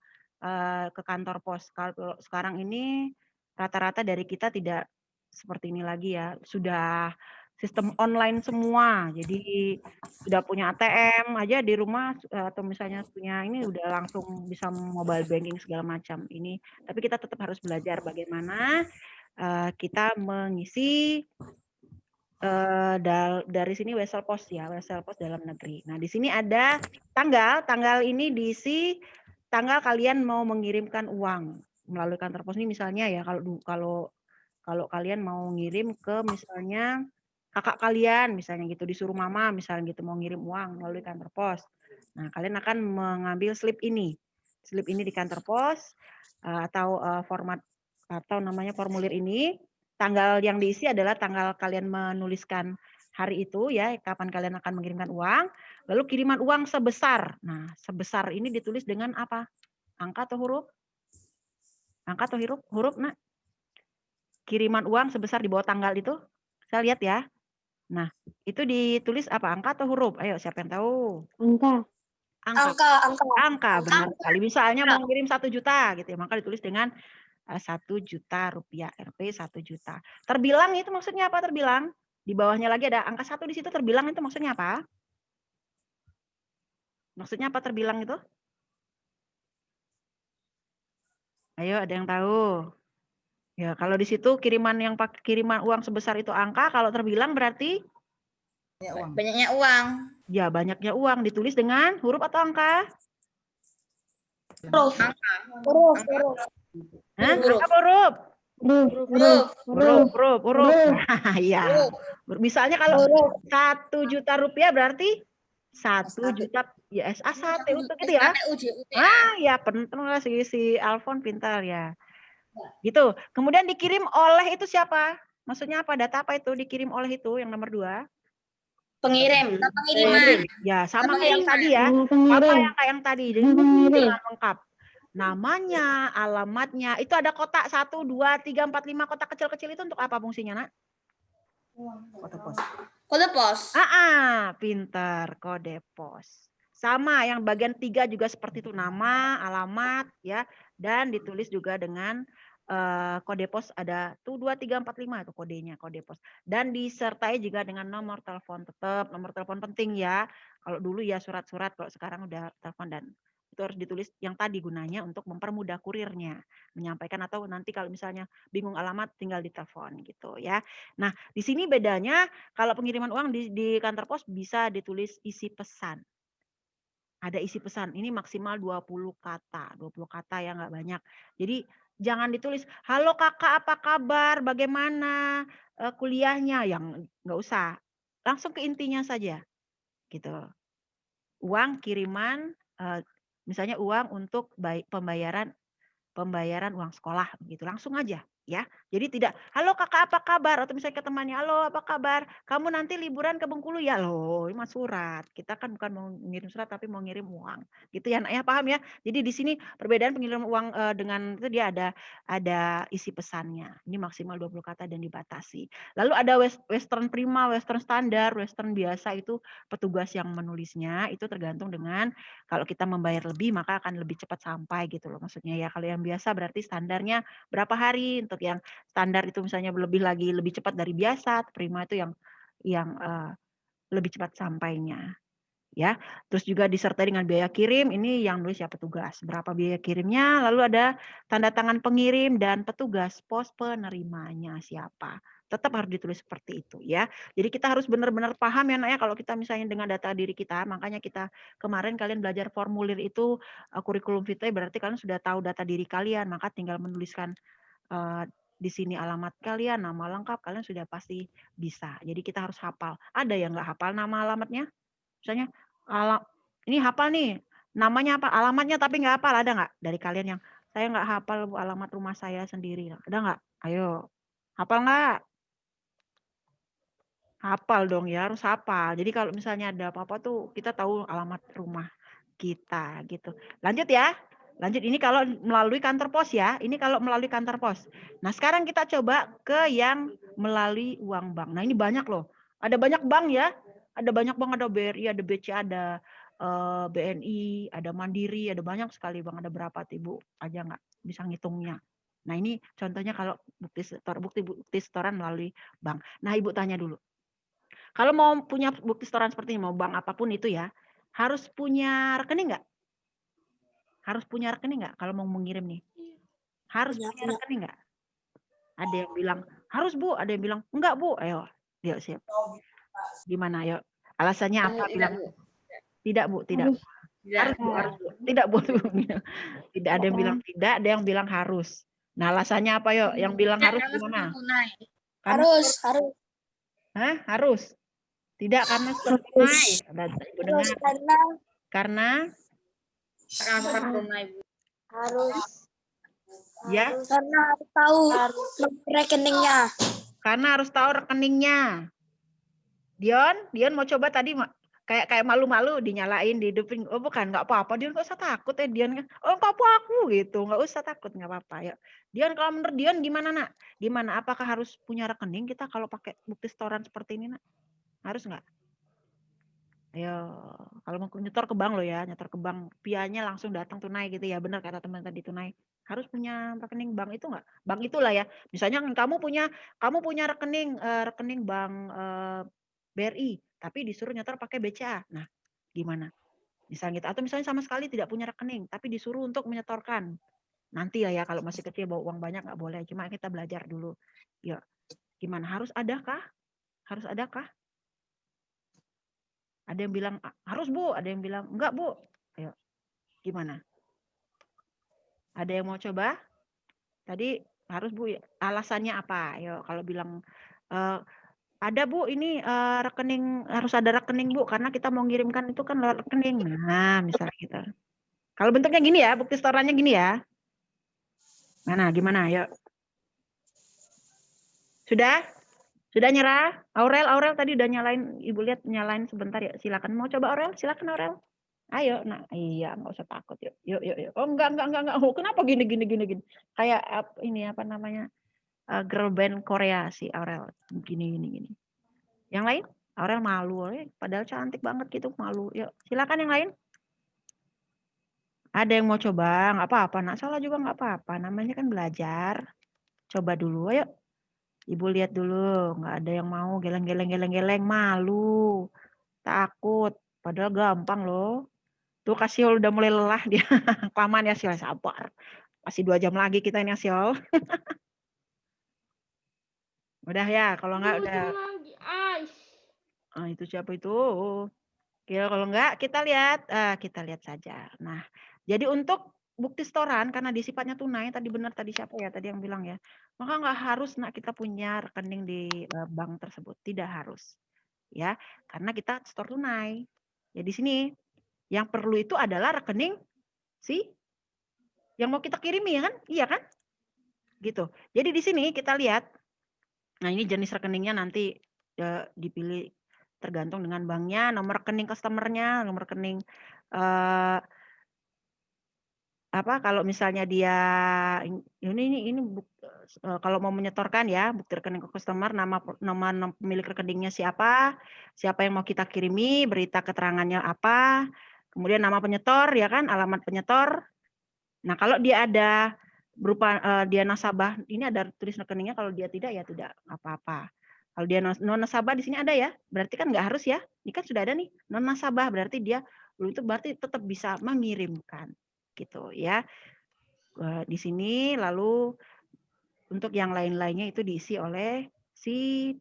ke kantor pos, kalau sekarang ini rata-rata dari kita tidak seperti ini lagi ya, sudah sistem online semua. Jadi sudah punya ATM aja di rumah atau misalnya punya ini udah langsung bisa mobile banking segala macam. Ini tapi kita tetap harus belajar bagaimana kita mengisi dari sini Wesel Pos ya, Wesel Pos dalam negeri. Nah, di sini ada tanggal ini diisi tanggal kalian mau mengirimkan uang melalui kantor pos ini misalnya ya kalau kalian mau ngirim ke misalnya kakak kalian misalnya gitu disuruh mama misalnya gitu mau ngirim uang melalui kantor pos. Nah, kalian akan mengambil slip ini. Slip ini di kantor pos atau format atau namanya formulir ini. Tanggal yang diisi adalah tanggal kalian menuliskan hari itu ya, kapan kalian akan mengirimkan uang, lalu kiriman uang sebesar. Nah, sebesar ini ditulis dengan apa? Angka atau huruf? Angka atau huruf? Huruf, Nak. Kiriman uang sebesar di bawah tanggal itu. Saya lihat ya. Nah, itu ditulis apa? Angka atau huruf? Ayo, siapa yang tahu? Angka. Angka, benar sekali. Misalnya mau ngirim 1 juta gitu ya, maka ditulis dengan 1 juta rupiah, Rp 1 juta. Terbilang itu maksudnya apa terbilang? Di bawahnya lagi ada angka 1 di situ terbilang itu maksudnya apa? Maksudnya apa terbilang itu? Ayo, ada yang tahu? Ya, kalau di situ kiriman uang sebesar itu angka, kalau terbilang berarti banyaknya uang. Ya, banyaknya uang ditulis dengan huruf atau angka? Huruf. Apa huruf? Huruf. Ya. Misalnya kalau 1 juta rupiah berarti 1 juta ya SAT untuk itu ya. Ya penting lah si Alfon pintar ya. Gitu. Kemudian dikirim oleh itu siapa? Maksudnya apa? Data apa itu dikirim oleh itu yang nomor 2? Pengiriman. Ya, sama kayak yang tadi ya. Sama yang kayak yang tadi. Jadi dengan lengkap. Namanya, alamatnya, itu ada kotak 1, 2, 3, 4, 5 kotak kecil-kecil itu untuk apa fungsinya, Nak? Kode pos. Pinter, kode pos. Sama, yang bagian 3 juga seperti itu, nama, alamat, ya, dan ditulis juga dengan kode pos ada tuh 2, 3, 4, 5 itu kodenya, kode pos. Dan disertai juga dengan nomor telepon tetap, nomor telepon penting ya. Kalau dulu ya surat-surat, kalau sekarang udah telepon dan itu harus ditulis yang tadi gunanya untuk mempermudah kurirnya menyampaikan atau nanti kalau misalnya bingung alamat tinggal ditelepon gitu ya. Nah, di sini bedanya kalau pengiriman uang di kantor pos bisa ditulis isi pesan. Ada isi pesan, ini maksimal 20 kata. 20 kata ya nggak banyak. Jadi jangan ditulis, halo kakak apa kabar, bagaimana kuliahnya, yang nggak usah. Langsung ke intinya saja. Gitu. Uang kiriman, misalnya uang untuk pembayaran uang sekolah gitu langsung aja ya. Jadi tidak halo kakak apa kabar atau misalnya ke temannya halo apa kabar kamu nanti liburan ke Bengkulu ya loh ini mah surat kita kan bukan mau ngirim surat tapi mau ngirim uang gitu ya Nak ya paham ya. Jadi di sini perbedaan pengiriman uang dengan itu dia ada isi pesannya ini maksimal 20 kata dan dibatasi. Lalu ada Western Prima, Western Standar, Western biasa itu petugas yang menulisnya itu tergantung dengan kalau kita membayar lebih maka akan lebih cepat sampai gitu loh maksudnya ya. Kalau yang biasa berarti standarnya berapa hari, untuk yang standar itu misalnya lebih cepat dari biasa, prima itu yang lebih cepat sampainya. Ya, terus juga disertai dengan biaya kirim, ini yang nulis ya petugas, berapa biaya kirimnya, lalu ada tanda tangan pengirim dan petugas pos penerimanya siapa. Tetap harus ditulis seperti itu ya. Jadi kita harus benar-benar paham ya Nak ya kalau kita misalnya dengan data diri kita, makanya kita kemarin kalian belajar formulir itu kurikulum vitae berarti kalian sudah tahu data diri kalian, maka tinggal menuliskan di sini alamat kalian, nama lengkap kalian sudah pasti bisa. Jadi kita harus hafal. Ada yang nggak hafal nama alamatnya? Misalnya ini hafal nih namanya apa alamatnya tapi nggak hafal, ada nggak dari kalian yang saya nggak hafal alamat rumah saya sendiri, ada nggak? Ayo hafal nggak? Hafal dong ya, harus hafal. Jadi kalau misalnya ada apa-apa tuh kita tahu alamat rumah kita gitu. Lanjut ya. Lanjut ini kalau melalui kantor pos ya. Ini kalau melalui kantor pos. Nah, sekarang kita coba ke yang melalui uang bank. Nah, ini banyak loh. Ada banyak bank ya. Ada banyak bank, ada BRI, ada BCA, ada BNI, ada Mandiri, ada banyak sekali Bang. Ada berapa Ibu aja nggak bisa ngitungnya. Nah, ini contohnya kalau bukti setoran melalui bank. Nah, Ibu tanya dulu. Kalau mau punya bukti setoran seperti ini, mau bank apapun itu ya, harus punya rekening nggak? Harus punya rekening nggak kalau mau mengirim nih? Harus punya rekening nggak? Ada yang bilang, harus Bu. Ada yang bilang, enggak Bu. Ayo, yuk siap. Gimana, yuk. Alasannya apa? Bilang, tidak Bu, tidak. Harus Bu, harus Bu. Tidak Bu. Tidak, ada yang bilang tidak, ada yang bilang harus. Nah, alasannya apa yuk? Yang bilang harus gimana? Harus. Hah? Harus. Tidak karena seperti tunai. Harus Karena harus. Ya. Karena harus tahu rekeningnya. Karena harus tahu rekeningnya. Dion mau coba tadi kayak malu-malu dinyalain, dihidupin. Oh bukan, nggak apa-apa. Dion nggak usah takut ya Dion. Oh nggak apa aku gitu, nggak usah takut, nggak apa-apa. Ya. Dion kalau menurut Dion gimana nak? Gimana? Apakah harus punya rekening kita kalau pakai bukti setoran seperti ini nak? Harus nggak? Ayo, kalau mau nyetor ke bank lo ya, nyetor ke bank, pianya langsung datang tunai gitu ya, benar kata teman tadi tunai. Harus punya rekening bank itu nggak? Bank itulah ya. Misalnya kamu punya rekening bank BRI, tapi disuruh nyetor pakai BCA. Nah, gimana? Misalnya gitu. Atau misalnya sama sekali tidak punya rekening, tapi disuruh untuk menyetorkan. Nanti ya kalau masih kecil bawa uang banyak nggak boleh. Cuma kita belajar dulu. Ya, gimana? Harus adakah? Harus adakah? Ada yang bilang harus Bu, ada yang bilang enggak Bu. Ayo, gimana? Ada yang mau coba? Tadi harus Bu, alasannya apa? Ayo, kalau bilang ada Bu, ini rekening, harus ada rekening Bu, karena kita mau ngirimkan itu kan lewat rekening. Nah, misalnya gitu. Kalau bentuknya gini ya, bukti setorannya gini ya. Mana, gimana? Ayo. Sudah? Sudah nyerah? Aurel tadi udah nyalain, Ibu lihat nyalain sebentar ya. Silakan mau coba Aurel, silakan Aurel. Ayo, nah iya nggak usah takut yuk. Yuk. Oh enggak. Oh, kenapa gini. Kayak ini apa namanya? Girl band Korea si Aurel. Gini. Yang lain? Aurel malu, padahal cantik banget gitu, malu. Yuk, silakan yang lain. Ada yang mau coba? Nggak apa-apa, nak salah juga nggak apa-apa. Namanya kan belajar. Coba dulu, ayo. Ibu lihat dulu, nggak ada yang mau geleng, malu, takut. Padahal gampang loh. Tuh Kasiol udah mulai lelah dia. Kelamaan ya Siol, sabar. Masih 2 jam lagi kita ini Siol. Udah ya, kalau nggak udah. Itu siapa itu? Kalau nggak kita lihat saja. Nah, jadi untuk bukti setoran karena sifatnya tunai, tadi benar tadi siapa ya tadi yang bilang ya, maka nggak harus nak kita punya rekening di bank tersebut, tidak harus, ya, karena kita setor tunai. Ya di sini yang perlu itu adalah rekening yang mau kita kirimi ya kan, iya kan, gitu. Jadi di sini kita lihat, nah ini jenis rekeningnya nanti dipilih tergantung dengan banknya, nomor rekening customernya, nomor rekening kalau misalnya dia ini kalau mau menyetorkan ya bukti rekening ke customer, nama pemilik rekeningnya siapa yang mau kita kirimi, berita keterangannya apa, kemudian nama penyetor ya kan, alamat penyetor. Nah kalau dia ada berupa dia nasabah, ini ada tulis rekeningnya, kalau dia tidak ya tidak apa-apa. Kalau dia non nasabah di sini ada ya, berarti kan nggak harus ya, ini kan sudah ada nih non nasabah, berarti dia itu berarti tetap bisa mengirimkan. Gitu ya. Di sini lalu untuk yang lain-lainnya itu diisi oleh si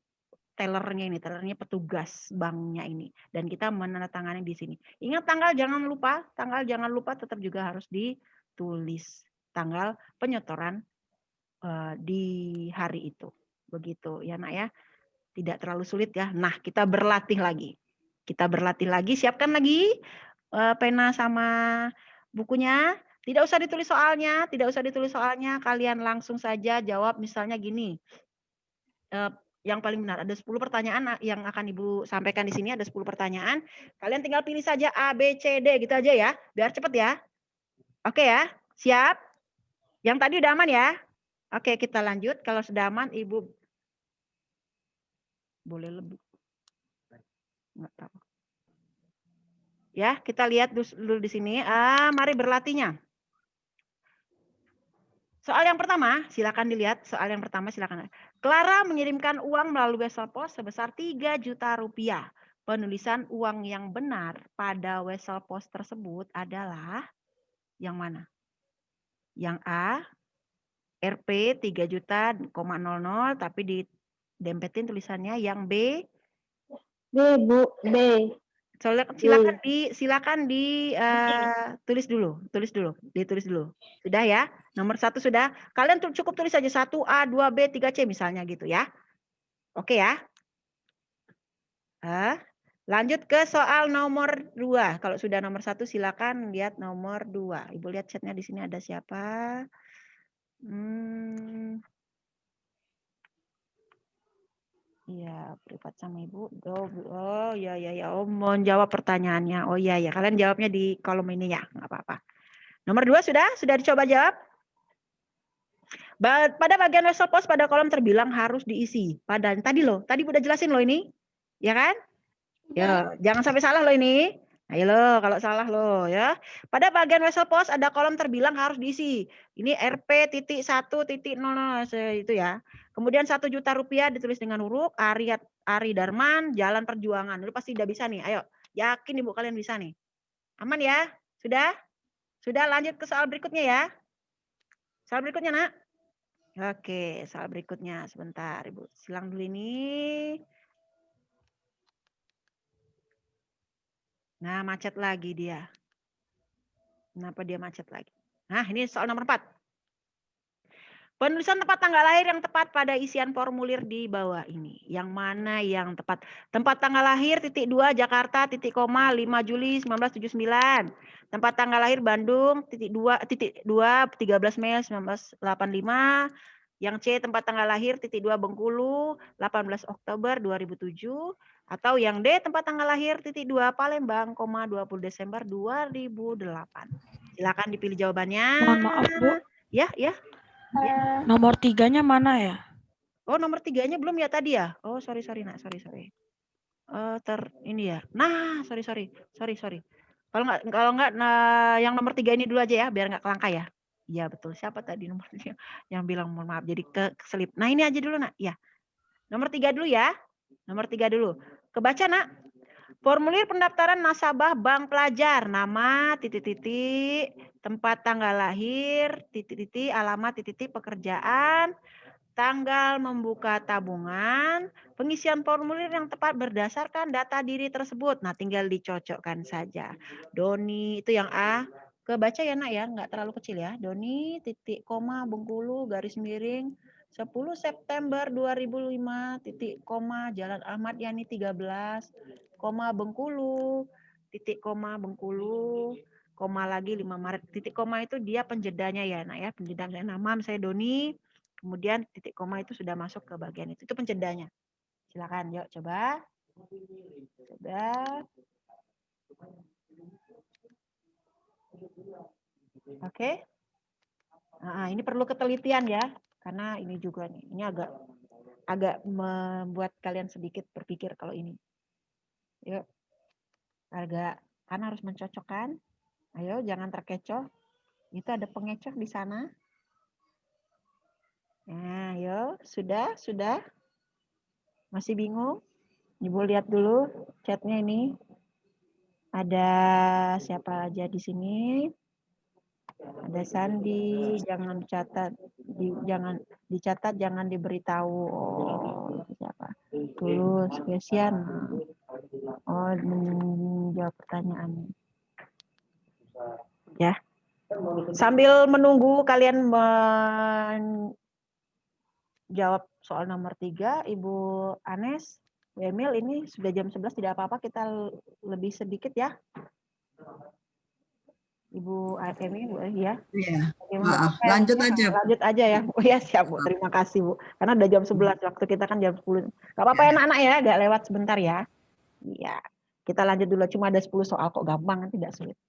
tellernya petugas banknya ini, dan kita menandatangani di sini. Ingat tanggal jangan lupa tetap juga harus ditulis tanggal penyetoran di hari itu. Begitu ya Nak ya. Tidak terlalu sulit ya. Nah, kita berlatih lagi. Siapkan lagi pena sama bukunya. Tidak usah ditulis soalnya, kalian langsung saja jawab misalnya gini. Yang paling benar, ada 10 pertanyaan yang akan Ibu sampaikan di sini, ada 10 pertanyaan. Kalian tinggal pilih saja A, B, C, D gitu aja ya, biar cepet ya. Oke ya, siap? Yang tadi udah aman ya? Oke, kita lanjut. Kalau sudah aman, Ibu boleh lebih. Nggak tahu. Ya, kita lihat dulu di sini. Mari berlatihnya. Soal yang pertama, silakan dilihat. Soal yang pertama, silakan. Clara mengirimkan uang melalui Wesel Pos sebesar 3 juta rupiah. Penulisan uang yang benar pada Wesel Pos tersebut adalah yang mana? Yang A, Rp 3 juta, 00, tapi didempetin tulisannya. Yang B, Bu, B. Silakan ditulis dulu, ditulis dulu. Sudah ya? Nomor 1 sudah. Kalian cukup tulis saja 1A, 2B, 3C misalnya gitu ya. Oke ya? Lanjut ke soal nomor 2. Kalau sudah nomor 1 silakan lihat nomor 2. Ibu lihat chatnya di sini ada siapa? Iya, privat sama Ibu. Oh, ya. Oh, mau jawab pertanyaannya. Oh, ya. Kalian jawabnya di kolom ini ya, nggak apa-apa. Nomor 2 sudah dicoba jawab? Pada bagian Wesel Pos pada kolom terbilang harus diisi. Tadi udah jelasin loh ini. Ya kan? Ya, jangan sampai salah loh ini. Ayo loh, kalau salah loh ya. Pada bagian Wesel Pos ada kolom terbilang harus diisi. Ini Rp.1.00 itu ya. Kemudian 1 juta rupiah ditulis dengan huruf Ari Darman, Jalan Perjuangan. Lu pasti udah bisa nih. Ayo, yakin Ibu kalian bisa nih. Aman ya? Sudah? Sudah, lanjut ke soal berikutnya ya. Soal berikutnya, Nak. Oke, soal berikutnya. Sebentar, Ibu. Silang dulu ini. Nah, macet lagi dia. Kenapa dia macet lagi? Nah, ini soal nomor 4. Penulisan tempat tanggal lahir yang tepat pada isian formulir di bawah ini. Yang mana yang tepat? Tempat tanggal lahir _2 Jakarta _5 Juli 1979. Tempat tanggal lahir Bandung _2 13 Mei 1985. Yang C tempat tanggal lahir _2 Bengkulu 18 Oktober 2007. Atau yang D tempat tanggal lahir _2 Palembang, 20 Desember 2008. Silakan dipilih jawabannya. Mohon maaf, Bu. Ya. Nomor 3-nya mana ya? Oh, nomor 3-nya belum ya tadi ya? Oh, sorry Nak, sorry. Ini ya. Nah, sorry. Kalau nggak, nah, yang nomor 3 ini dulu aja ya, biar nggak kelangka ya. Iya betul. Siapa tadi nomor 3 yang bilang mohon maaf? Jadi keselip. Nah, ini aja dulu Nak. Ya. Nomor 3 dulu ya. Nomor 3 dulu. Kebaca Nak. Formulir pendaftaran nasabah bank pelajar, nama, tempat tanggal lahir, alamat, pekerjaan, tanggal membuka tabungan, pengisian formulir yang tepat berdasarkan data diri tersebut. Nah, tinggal dicocokkan saja. Doni, itu yang A. Kebaca ya Nak ya, nggak terlalu kecil ya. Doni, Bengkulu, _10 September 2005, Jalan Ahmad Yani 13, Bengkulu, Bengkulu, lagi 5 Maret. Itu dia penjedanya ya Nak ya. Penjedanya nama saya Doni, kemudian titik koma itu sudah masuk ke bagian itu. Itu penjedanya. Silakan, yuk coba. Oke. Nah, ini perlu ketelitian ya, karena ini juga nih, ini agak membuat kalian sedikit berpikir kalau ini. Yuk. Karena harus mencocokkan. Ayo, jangan terkecoh. Itu ada pengecoh di sana. Nah, ayo, sudah. Masih bingung? Ibu lihat dulu chatnya ini. Ada siapa aja di sini? Ada Sandi, jangan dicatat, jangan diberitahu. Oh, siapa? Tulus, Kesian. Oh, menjawab pertanyaan. Ya. Sambil menunggu kalian menjawab soal nomor 3, Ibu Anes, Bu Emil, ini sudah jam 11, tidak apa-apa, kita lebih sedikit ya. Ibu Emil, Bu, ya. Iya, maaf, lanjut aja. Lanjut aja ya. Oh ya, siap Bu, terima kasih Bu. Karena udah jam 11, waktu kita kan jam 10. Gak apa-apa ya anak-anak ya, agak lewat sebentar ya. Iya, kita lanjut dulu, cuma ada 10 soal kok, gampang, kan tidak sulit.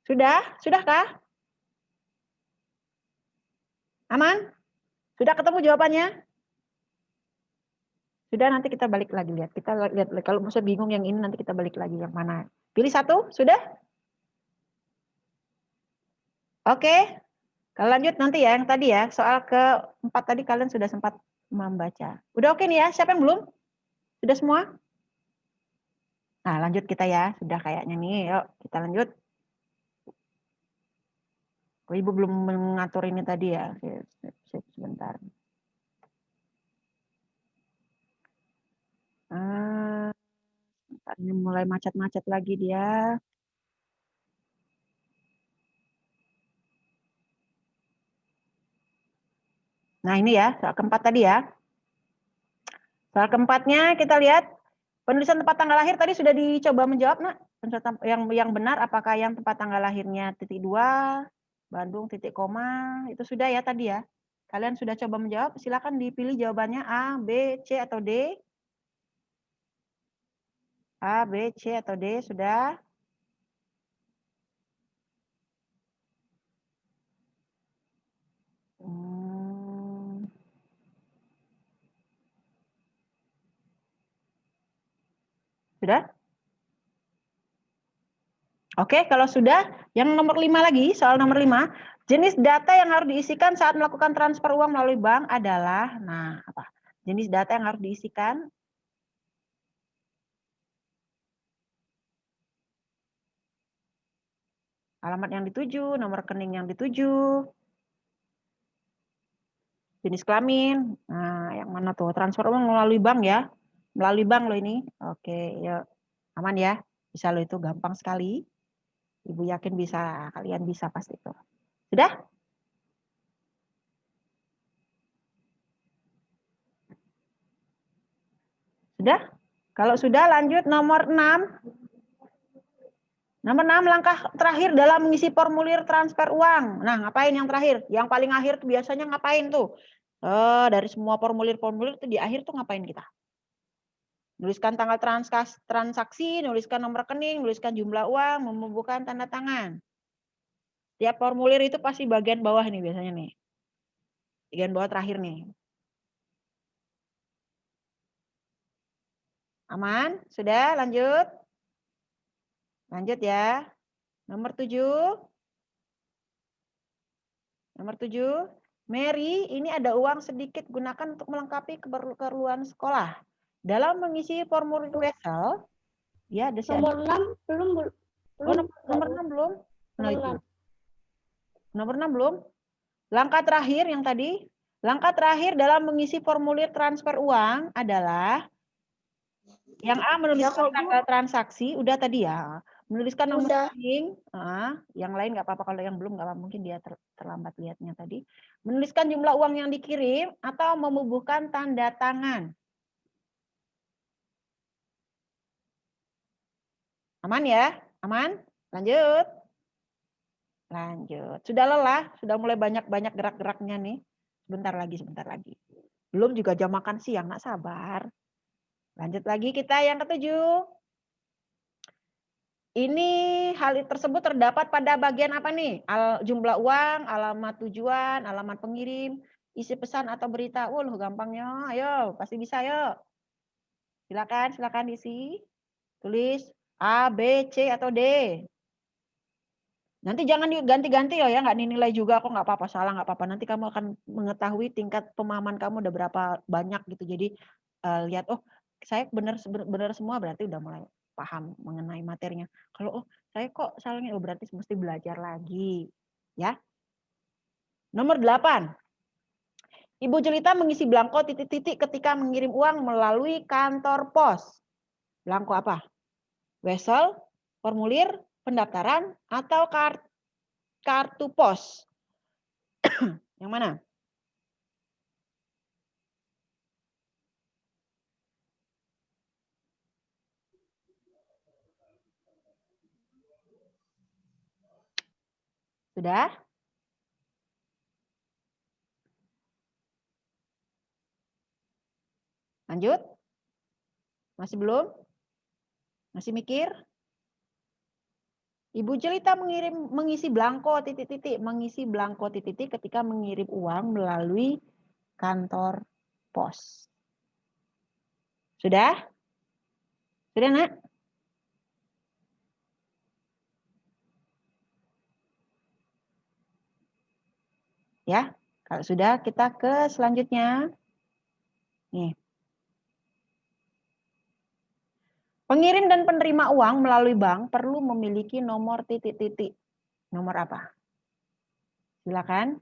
Sudahkah? Aman? Sudah ketemu jawabannya? Sudah, nanti kita balik lagi lihat. Kita lihat kalau misalnya bingung yang ini, nanti kita balik lagi yang mana. Pilih satu, sudah? Oke. Lanjut nanti ya yang tadi ya, soal keempat tadi kalian sudah sempat membaca. Udah oke nih ya, siapa yang belum? Sudah semua? Nah lanjut kita ya, sudah kayaknya nih, yuk kita lanjut. Ibu belum mengatur ini tadi ya, sebentar. Ini mulai macet-macet lagi dia. Nah ini ya, soal keempat tadi ya. Soal keempatnya kita lihat, penulisan tempat tanggal lahir tadi sudah dicoba menjawab, nak. Yang benar apakah yang tempat tanggal lahirnya .2, Bandung titik koma, itu sudah ya tadi ya. Kalian sudah coba menjawab, silakan dipilih jawabannya A, B, C, atau D. A, B, C, atau D, sudah? Sudah? Oke, kalau sudah, yang nomor 5 lagi, soal nomor 5, jenis data yang harus diisikan saat melakukan transfer uang melalui bank adalah, nah apa? Jenis data yang harus diisikan. Alamat yang dituju, nomor rekening yang dituju. Jenis kelamin, nah yang mana tuh? Transfer uang melalui bank ya. Melalui bank loh ini. Oke, yuk. Aman ya? Bisa loh itu, gampang sekali. Ibu yakin bisa, kalian bisa pasti itu. Sudah? Sudah? Kalau sudah lanjut nomor 6. Nomor 6, langkah terakhir dalam mengisi formulir transfer uang. Nah, ngapain yang terakhir? Yang paling akhir tuh biasanya ngapain tuh? Dari semua formulir-formulir tuh di akhir tuh ngapain kita? Nuliskan tanggal transaksi, nuliskan nomor rekening, nuliskan jumlah uang, membubuhkan tanda tangan. Tiap formulir itu pasti bagian bawah nih biasanya nih. Bagian bawah terakhir nih. Aman? Sudah? Lanjut? Lanjut ya. Nomor 7. Nomor 7. Mary, ini ada uang sedikit, gunakan untuk melengkapi keperluan sekolah. Dalam mengisi formulir wesel, ya ada nomor 6 belum. Nomor 6 belum? Nah itu. Nomor 6 belum? Langkah terakhir yang tadi. Langkah terakhir dalam mengisi formulir transfer uang adalah yang A, menuliskan tanggal transaksi, udah tadi ya. Menuliskan nomor rekening, yang lain nggak apa-apa, kalau yang belum nggak apa-apa, mungkin dia terlambat lihatnya tadi. Menuliskan jumlah uang yang dikirim atau membubuhkan tanda tangan. Aman ya? Aman? Lanjut. Lanjut. Sudah lelah? Sudah mulai banyak-banyak gerak-geraknya nih? Sebentar lagi. Belum juga jam makan siang, nak sabar. Lanjut lagi kita yang ke-7. Ini hal tersebut terdapat pada bagian apa nih? Jumlah uang, alamat tujuan, alamat pengirim, isi pesan atau berita. Loh gampangnya. Ayo, pasti bisa yuk. Silakan isi. Tulis A, B, C, atau D. Nanti jangan diganti-ganti ya, nggak dinilai juga, kok nggak apa-apa, salah nggak apa-apa. Nanti kamu akan mengetahui tingkat pemahaman kamu udah berapa banyak gitu. Jadi lihat, oh saya benar semua, berarti udah mulai paham mengenai materinya. Kalau saya kok salahnya, berarti mesti belajar lagi. Ya. Nomor 8. Ibu Jelita mengisi belangko titik-titik ketika mengirim uang melalui kantor pos. Belangko apa? Wesel, formulir, pendaftaran, atau kartu pos. Yang mana? Sudah? Lanjut? Masih belum? Masih mikir? Ibu Jelita mengisi belangko titik-titik, ketika mengirim uang melalui kantor pos. Sudah? Sudah, Nak? Ya, kalau sudah kita ke selanjutnya. Nih. Pengirim dan penerima uang melalui bank perlu memiliki nomor titik-titik. Nomor apa? Silakan.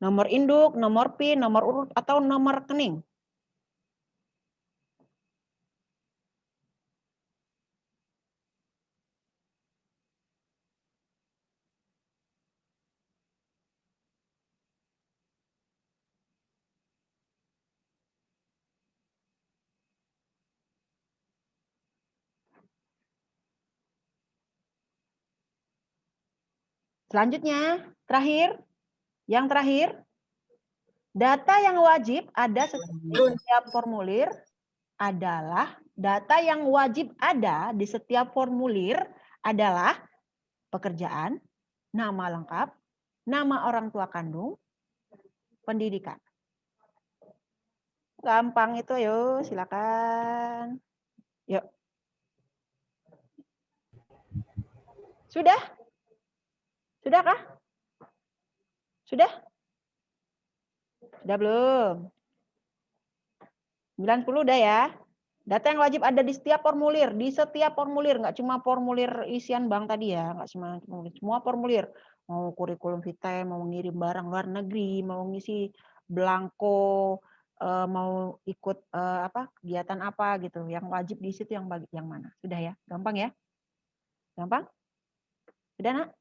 Nomor induk, nomor PIN, nomor urut, atau nomor rekening. Selanjutnya, yang terakhir, data yang wajib ada setiap formulir adalah pekerjaan, nama lengkap, nama orang tua kandung, pendidikan. Gampang itu, yuk silakan. Yuk. Sudah? Sudahkah? Sudah? Sudah belum? 90 udah ya. Data yang wajib ada di setiap formulir, nggak cuma formulir isian bank tadi ya, nggak semua formulir. Mau kurikulum vitae, mau ngirim barang luar negeri, mau ngisi blanko, mau ikut kegiatan apa gitu. Yang wajib di situ yang mana? Sudah ya? Gampang ya? Gampang? Sudah, Nak?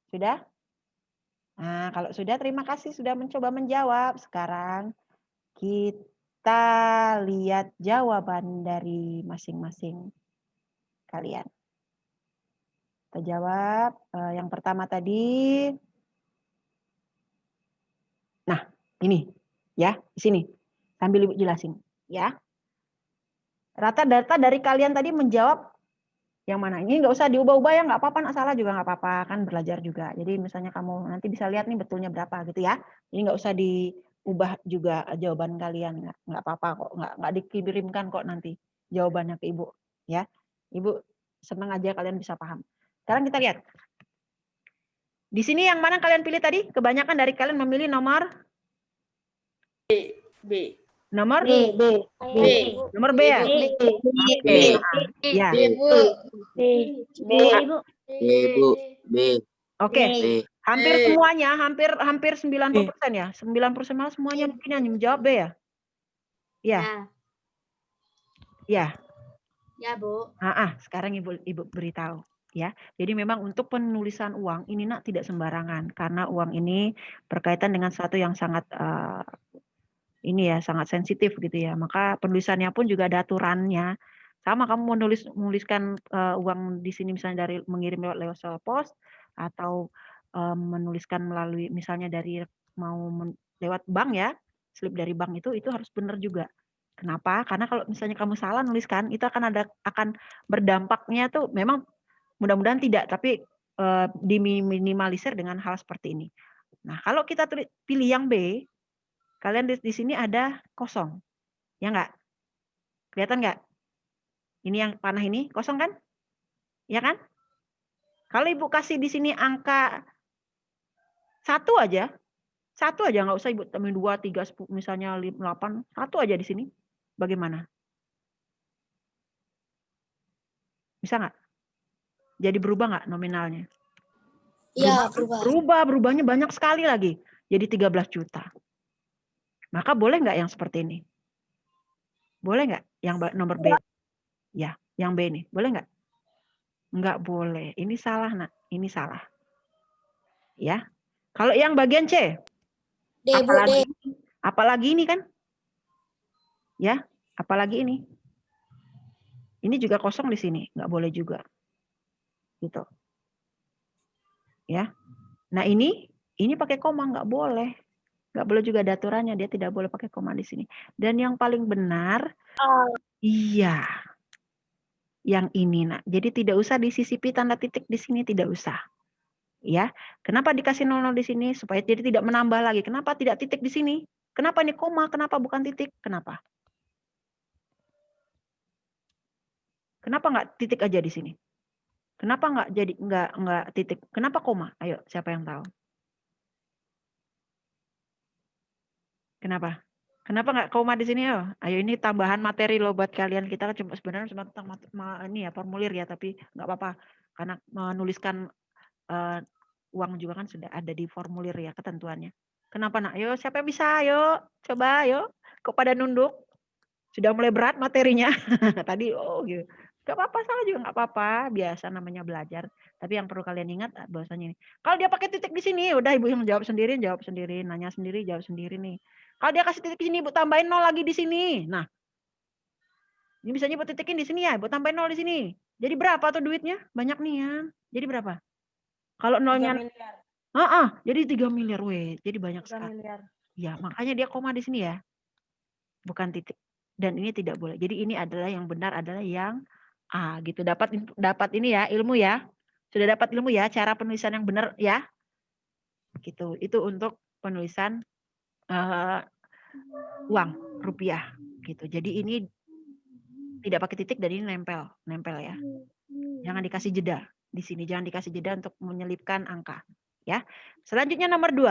Sudah? Nah, kalau sudah, terima kasih sudah mencoba menjawab. Sekarang kita lihat jawaban dari masing-masing kalian. Kita jawab yang pertama tadi. Nah, ini ya, di sini. Sambil Ibu jelasin ya. Rata data dari kalian tadi menjawab yang mana? Ini nggak usah diubah-ubah ya, nggak apa-apa, salah juga nggak apa-apa, kan belajar juga. Jadi misalnya kamu nanti bisa lihat nih betulnya berapa gitu ya. Ini nggak usah diubah juga jawaban kalian, nggak apa-apa kok, nggak dikirimkan kok nanti jawabannya ke Ibu ya. Ibu senang aja kalian bisa paham. Sekarang kita lihat. Di sini yang mana kalian pilih tadi? Kebanyakan dari kalian memilih nomor B. Nomor B. Nomor B ya? Oke. Ya. Oke. Hampir semuanya, hampir 90% ya. 90% malah semuanya mungkin yang menjawab B ya? Iya. Ya. Ya, Bu. Sekarang Ibu beritahu ya. Jadi memang untuk penulisan uang ini Nak tidak sembarangan karena uang ini berkaitan dengan sesuatu yang sangat sangat sensitif gitu ya. Maka penulisannya pun juga ada aturannya. Sama kamu menuliskan uang di sini misalnya dari mengirim lewat pos atau menuliskan melalui misalnya dari lewat bank ya, slip dari bank itu harus benar juga. Kenapa? Karena kalau misalnya kamu salah nuliskan itu akan berdampaknya tuh memang mudah-mudahan tidak, tapi diminimalisir dengan hal seperti ini. Nah, kalau kita pilih yang B, kalian di sini ada kosong. Ya enggak? Kelihatan enggak? Ini yang panah ini kosong kan? Ya kan? Kalau Ibu kasih di sini angka 1 aja nggak usah Ibu tambahin 2, 3, 10, misalnya 8, 1 aja di sini. Bagaimana? Bisa nggak? Jadi berubah nggak nominalnya? Iya, Berubahnya banyak sekali lagi. Jadi 13 juta. Maka boleh nggak yang seperti ini? Boleh nggak yang nomor B? Ya, yang B ini. Boleh nggak? Nggak boleh. Ini salah, Nak. Ini salah. Ya. Kalau yang bagian C? D, apalagi ini kan? Ya, apalagi ini. Ini juga kosong di sini. Nggak boleh juga. Gitu. Ya. Nah ini pakai koma, nggak boleh. Nggak boleh juga ada aturannya, dia tidak boleh pakai koma di sini. Dan yang paling benar, iya. Yang ini, Nak. Jadi tidak usah disisipi tanda titik di sini, tidak usah. Ya. Kenapa dikasih 00 di sini? Supaya jadi tidak menambah lagi. Kenapa tidak titik di sini? Kenapa ini koma? Kenapa bukan titik? Kenapa? Kenapa nggak titik aja di sini? Kenapa nggak jadi nggak titik? Kenapa koma? Ayo, siapa yang tahu? Kenapa? Kenapa nggak koma di sini? Ayo, ini tambahan materi loh buat kalian. Kita sebenarnya cuma tentang ini ya formulir ya, tapi nggak apa-apa karena menuliskan uang juga kan sudah ada di formulir ya ketentuannya. Kenapa nak? Ayo, siapa yang bisa? Ayo, coba, ayo. Kok pada nunduk? Sudah mulai berat materinya. Tadi, gitu. Gak apa-apa, salah juga nggak apa-apa. Biasa namanya belajar. Tapi yang perlu kalian ingat bahwasanya ini. Kalau dia pakai titik di sini, udah ibu yang jawab sendiri. Nanya sendiri, jawab sendiri nih. Kalau dia kasih titik di sini, ibu tambahin 0 lagi di sini. Nah, ini bisa ibu titikin di sini ya, ibu tambahin 0 di sini. Jadi berapa tuh duitnya? Banyak nih ya. Jadi berapa? Kalau nolnya, jadi 3 miliar, weh. Jadi banyak sekali. Ya, makanya dia koma di sini ya. Bukan titik. Dan ini tidak boleh. Jadi ini adalah yang benar adalah yang A gitu. Dapat ini ya, ilmu ya. Sudah dapat ilmu ya, cara penulisan yang benar ya. Gitu. Itu untuk penulisan uang rupiah gitu. Jadi ini tidak pakai titik dan ini nempel ya. Jangan dikasih jeda di sini, jangan dikasih jeda untuk menyelipkan angka ya. Selanjutnya nomor 2.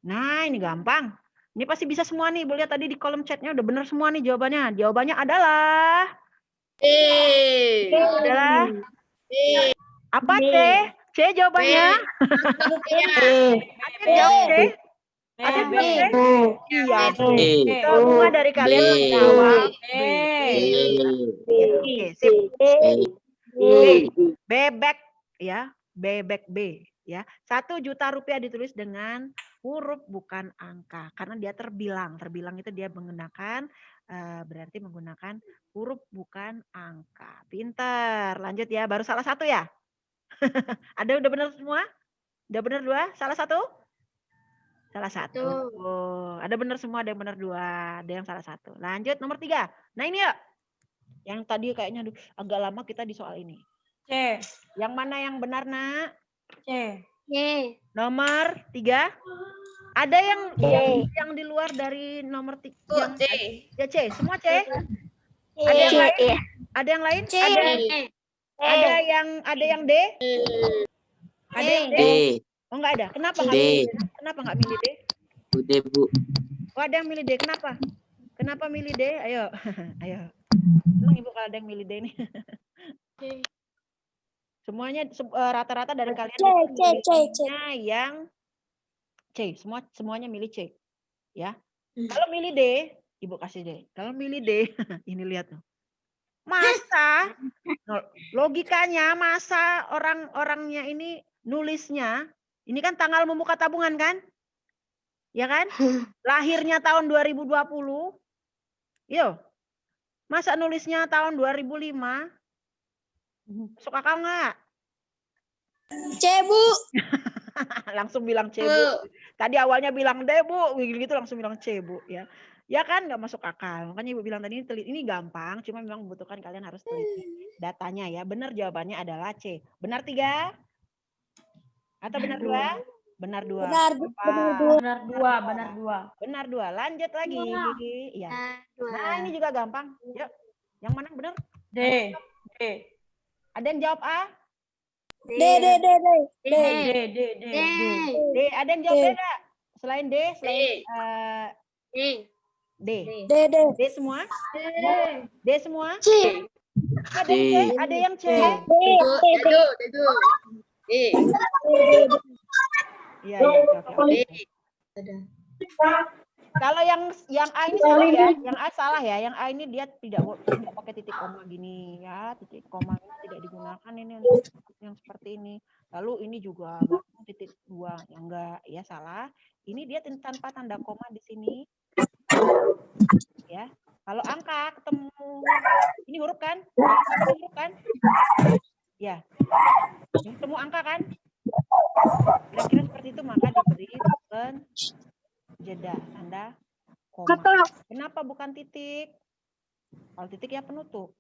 Nah, ini gampang. Ini pasti bisa semua nih. Boleh lihat tadi di kolom chatnya udah benar semua nih jawabannya. Jawabannya adalah adalah apa C? C jawabannya. Ada yang jawab C? Ada yang jawab C? Iya. Semua dari kalian menjawab B. Oke, sip. Bebek ya, bebek B ya. 1 juta rupiah ditulis dengan huruf bukan angka karena dia terbilang. Terbilang itu dia menggunakan berarti menggunakan huruf bukan angka. Pinter. Lanjut ya, baru salah 1 ya. Ada udah benar semua? Udah benar 2? Salah 1? Salah 1. Ada benar semua, ada yang benar 2, ada yang salah 1. Lanjut nomor 3. Nah ini ya. Yang tadi kayaknya agak lama kita di soal ini. C. Yang mana yang benar, Nak? C. Nomor 3. Ada yang di luar dari nomor 3. Yang C. Ya C, semua C. Ada yang lain? Ada yang lain? C. Ada yang D? Ada yang D? Oh enggak ada. Kenapa enggak milih? Kenapa enggak milih D? Udah, Bu. Oh, ada yang milih D. Kenapa? Kenapa milih D? Ayo. Ayo. Emang Ibu kalau ada yang milih D nih. Semuanya rata-rata dari kalian yang C. Semuanya milih C. Ya. Kalau milih D, Ibu kasih D. Kalau milih D, ini lihat tuh. Masa logikanya masa orang-orangnya ini nulisnya ini kan tanggal membuka tabungan kan? Ya kan? Lahirnya tahun 2020. Yo. Masa nulisnya tahun 2005? Masuk akal nggak? C, Bu. Langsung bilang C, Bu. Tadi awalnya bilang D, Bu. Gitu langsung bilang C, Bu. Ya. Ya kan nggak masuk akal. Makanya Ibu bilang tadi ini gampang. Cuma memang membutuhkan kalian harus teliti datanya ya. Benar jawabannya adalah C. Benar 3? Atau benar 2? Benar 2. Benar 2. Lanjut lagi. Iya. Nah, ini juga gampang. Yuk. Yang mana benar? D. Ada yang jawab A? D. Ada yang jawab B enggak? Selain D, D. D semua? D semua? C. Ada yang C? Iya, oke. Kalau yang A ini salah ya, yang A salah ya, yang A ini dia tidak pakai titik koma gini ya, titik koma ini tidak digunakan ini untuk yang seperti ini. Lalu ini juga titik 2, yang enggak ya salah. Ini dia tanpa tanda koma di sini. Ya, kalau angka ketemu ini huruf kan? Huruf kan? Ya, ini ketemu angka kan? Kira-kira seperti itu maka diberi bukan jeda tanda koma. Kenapa bukan titik? Kalau titik ya penutup.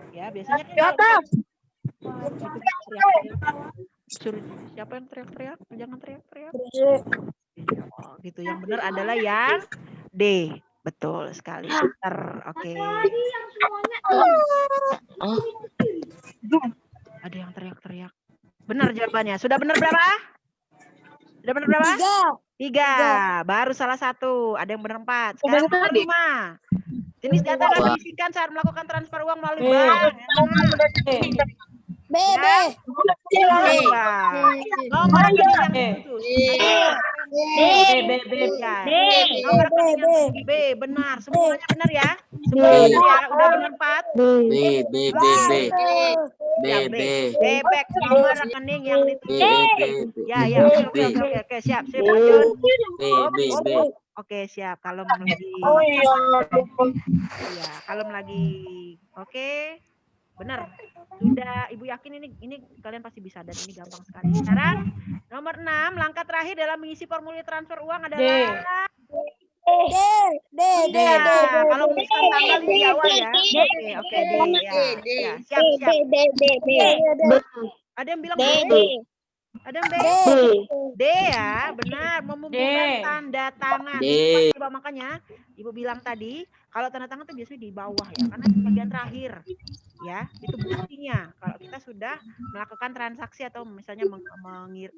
Ya biasanya kan siapa yang teriak-teriak? Jangan teriak-teriak. Gitu. Yang benar adalah yang D. Betul sekali. Oke. Ada yang teriak-teriak. Benar jawabannya. Sudah benar berapa? Sudah benar berapa? 3. Baru salah 1. Ada yang benar 4. Sekarang benar 5. Jenis data yang diisikan saat melakukan transfer uang melalui bank. B. Nomor rekening yang dituju. Nomor rekening yang dituju B. Benar. Semuanya benar ya? Semuanya benar ya? Udah benar 4. Bebek. Nomor rekening yang dituju. Ya. Oke. Siap. Lanjut. Oke, siap. Kalem lagi. Ya, kalem lagi. Oke. Benar. Sudah Ibu yakin ini kalian pasti bisa dan ini gampang sekali. Sekarang nomor 6, langkah terakhir dalam mengisi formulir transfer uang adalah D. Kalau menuliskan tanggal di awal ya. Oke, D ya. Siap. Ada yang bilang B? Ada yang B? D ya, benar. Membubuhkan tanda tangan. Coba makanya Ibu bilang tadi, kalau tanda tangan itu biasanya di bawah ya, karena di bagian terakhir. Ya, itu buktinya kalau kita sudah melakukan transaksi atau misalnya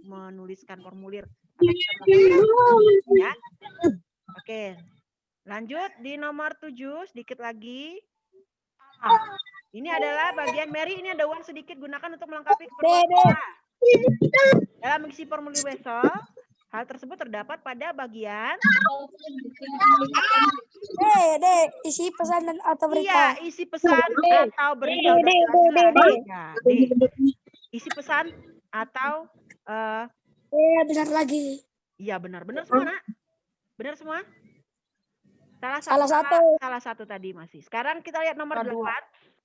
menuliskan formulir ya. Oke. Lanjut di nomor 7 sedikit lagi. Ini adalah bagian Mary, ini ada uang sedikit, gunakan untuk melengkapi keperluan. Dalam mengisi formulir Wesel, hal tersebut terdapat pada bagian D. Isi pesan dan atau berita. Iya, isi pesan atau berita. D. Isi pesan atau benar lagi. Iya, benar semua, Nak? Benar semua? Salah satu tadi masih. Sekarang kita lihat nomor 8.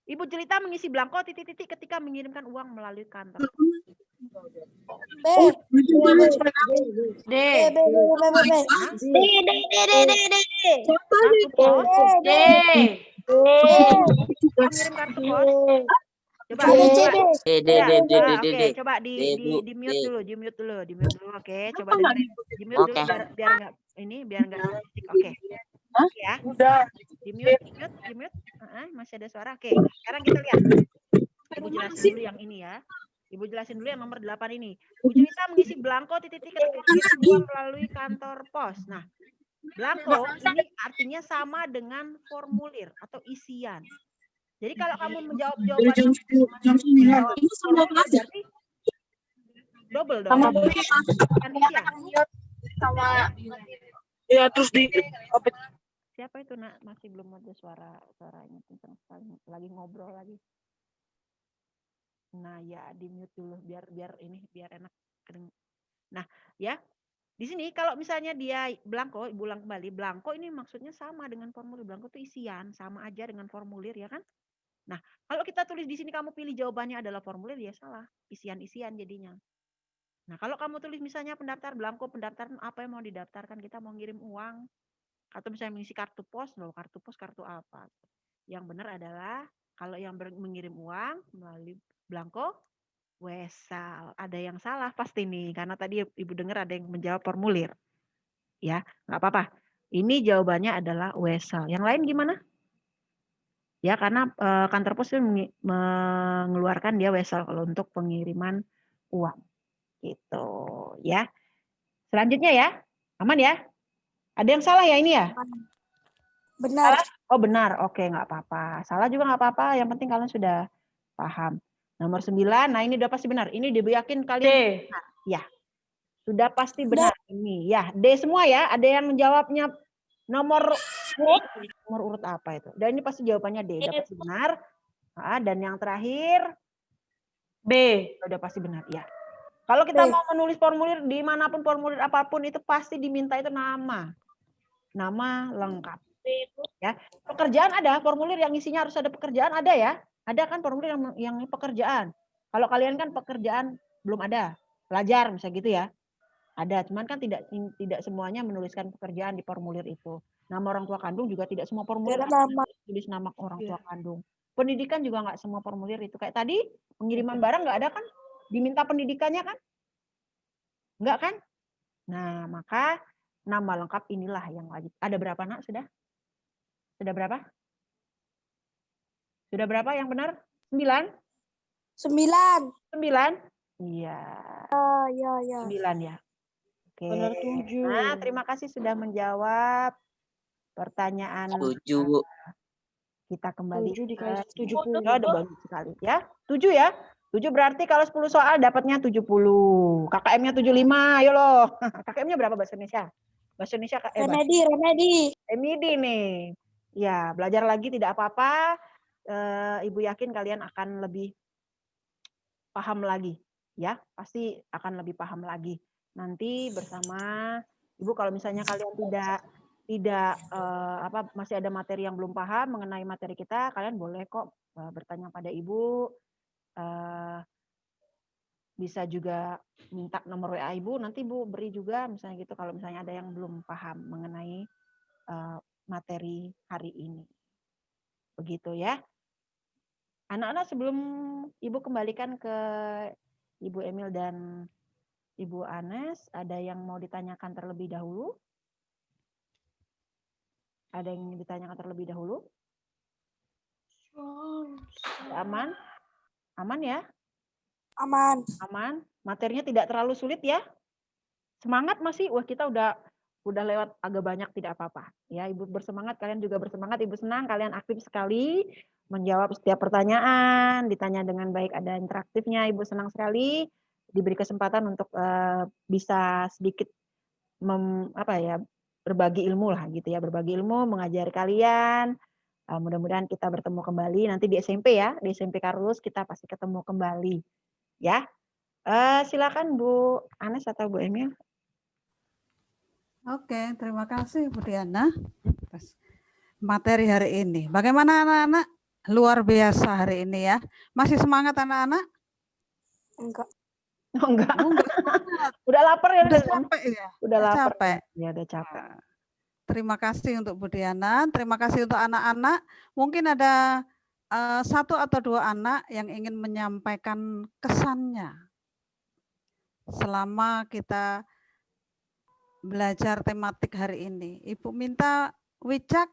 Ibu Jelita mengisi belangko titik-titik ketika mengirimkan uang melalui kantor. Coba di mute dulu. Oke, coba dengerin. Di mute dulu biar enggak berisik. Oke. Ya. Di mute. Masih ada suara. Oke. Sekarang kita lihat. Ibu jelasin dulu yang ini ya. Ibu jelasin dulu yang nomor 8 ini. Bu Jelita mengisi belangko titik-titik ketika mengirim uang melalui kantor pos. Nah, belangko ini artinya sama dengan formulir atau isian. Jadi kalau kamu menjawab jawaban berarti double dong. Sama ya terus di siapa itu, Nak? Masih belum ada suaranya kencang sekali. Lagi ngobrol lagi. Nah, ya di mute dulu biar enak. Nah, ya. Di sini kalau misalnya dia belangko, Ibu ulang kembali, belangko ini maksudnya sama dengan formulir. Belangko itu isian, sama aja dengan formulir ya kan? Nah, kalau kita tulis di sini kamu pilih jawabannya adalah formulir, ya salah. Isian-isian jadinya. Nah, kalau kamu tulis misalnya belangko pendaftaran apa yang mau didaftarkan, kita mau ngirim uang, atau misalnya mengisi kartu pos, kartu apa. Yang benar adalah, kalau yang mengirim uang melalui belangko, Wesel. Ada yang salah pasti nih, karena tadi Ibu dengar ada yang menjawab formulir. Ya, nggak apa-apa. Ini jawabannya adalah Wesel. Yang lain gimana? Ya, karena kantor pos itu mengeluarkan dia Wesel kalau untuk pengiriman uang. Gitu, ya. Selanjutnya ya, aman ya? Ada yang salah ya ini ya? Benar. Oh benar, oke nggak apa-apa. Salah juga nggak apa-apa, yang penting kalian sudah paham. Nomor 9, nah ini udah pasti benar. Ini diyakin kalian benar. Ya, sudah pasti benar ini. Ya, D semua ya. Ada yang menjawabnya nomor urut apa itu? Dan ini pasti jawabannya D, udah pasti benar. Dan yang terakhir B, udah pasti benar. Ya. Kalau kita mau menulis formulir dimanapun formulir apapun itu pasti diminta itu nama lengkap. Ya, pekerjaan ada formulir yang isinya harus ada pekerjaan ada ya. Ada kan formulir yang pekerjaan. Kalau kalian kan pekerjaan belum ada, pelajar misalnya gitu ya. Ada, cuman kan tidak semuanya menuliskan pekerjaan di formulir itu. Nama orang tua kandung juga tidak semua formulir tulis nama orang tua kandung. Pendidikan juga nggak semua formulir itu. Kayak tadi pengiriman barang nggak ada kan? Diminta pendidikannya kan? Enggak kan? Nah, maka nama lengkap inilah yang wajib. Ada berapa, Nak? Sudah berapa? Sudah berapa yang benar? 9? 9. 9? Iya. Ya. 9 ya. Oke. Benar 7. Nah, terima kasih sudah menjawab pertanyaan. 7. Kita kembali 7 dikali ke 70. ada banyak sekali ya. 7 ya. 7 berarti kalau 10 soal dapatnya 70. KKM-nya 75. Ayo loh. KKM-nya berapa bahasa Indonesia? Bahasa Indonesia Remedi nih. Ya, belajar lagi tidak apa-apa. Ibu yakin kalian akan lebih paham lagi ya. Pasti akan lebih paham lagi. Nanti bersama Ibu kalau misalnya kalian tidak masih ada materi yang belum paham mengenai materi kita, kalian boleh kok bertanya pada Ibu. Bisa juga minta nomor WA Ibu, nanti Ibu beri juga misalnya gitu kalau misalnya ada yang belum paham mengenai materi hari ini. Begitu ya. Anak-anak sebelum Ibu kembalikan ke Ibu Emil dan Ibu Anes, ada yang mau ditanyakan terlebih dahulu? Ada yang ingin ditanyakan terlebih dahulu? Aman? Aman ya? Aman. Aman. Materinya tidak terlalu sulit ya? Semangat masih? Wah, kita udah lewat agak banyak, tidak apa-apa. Ya, Ibu bersemangat, kalian juga bersemangat. Ibu senang kalian aktif sekali menjawab setiap pertanyaan, ditanya dengan baik, ada interaktifnya. Ibu senang sekali diberi kesempatan untuk bisa sedikit berbagi ilmu lah gitu ya, berbagi ilmu, mengajari kalian. Mudah-mudahan kita bertemu kembali nanti di SMP ya, di SMP Karolus kita pasti ketemu kembali ya. Silakan Bu Anes atau Bu Emil. Oke, terima kasih Bu Diana. Materi hari ini. Bagaimana anak-anak? Luar biasa hari ini ya. Masih semangat anak-anak? Enggak. Oh, enggak. Semangat. Udah lapar ya? Udah capek ya? Udah lapar. Capek. Ya, udah capek. Terima kasih untuk Bu Diana. Terima kasih untuk anak-anak. Mungkin ada 1 atau 2 anak yang ingin menyampaikan kesannya selama kita belajar tematik hari ini. Ibu minta Wicak.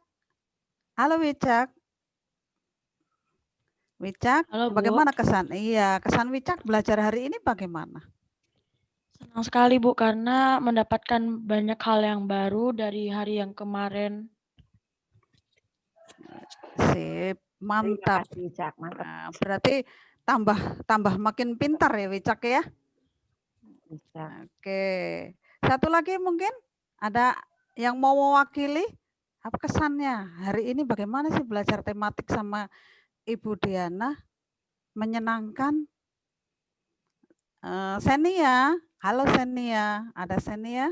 Halo Wicak. Wicak, halo, Bu. Bagaimana kesan? Iya, kesan Wicak belajar hari ini bagaimana? Senang sekali Bu, karena mendapatkan banyak hal yang baru dari hari yang kemarin. Sip, mantap. Wicak, mantap. Nah, berarti tambah makin pintar ya Wicak ya? Bisa. Oke. Satu lagi mungkin ada yang mau mewakili apa kesannya hari ini bagaimana sih belajar tematik sama Ibu Diana? Menyenangkan? Senia, halo Senia, ada Senia?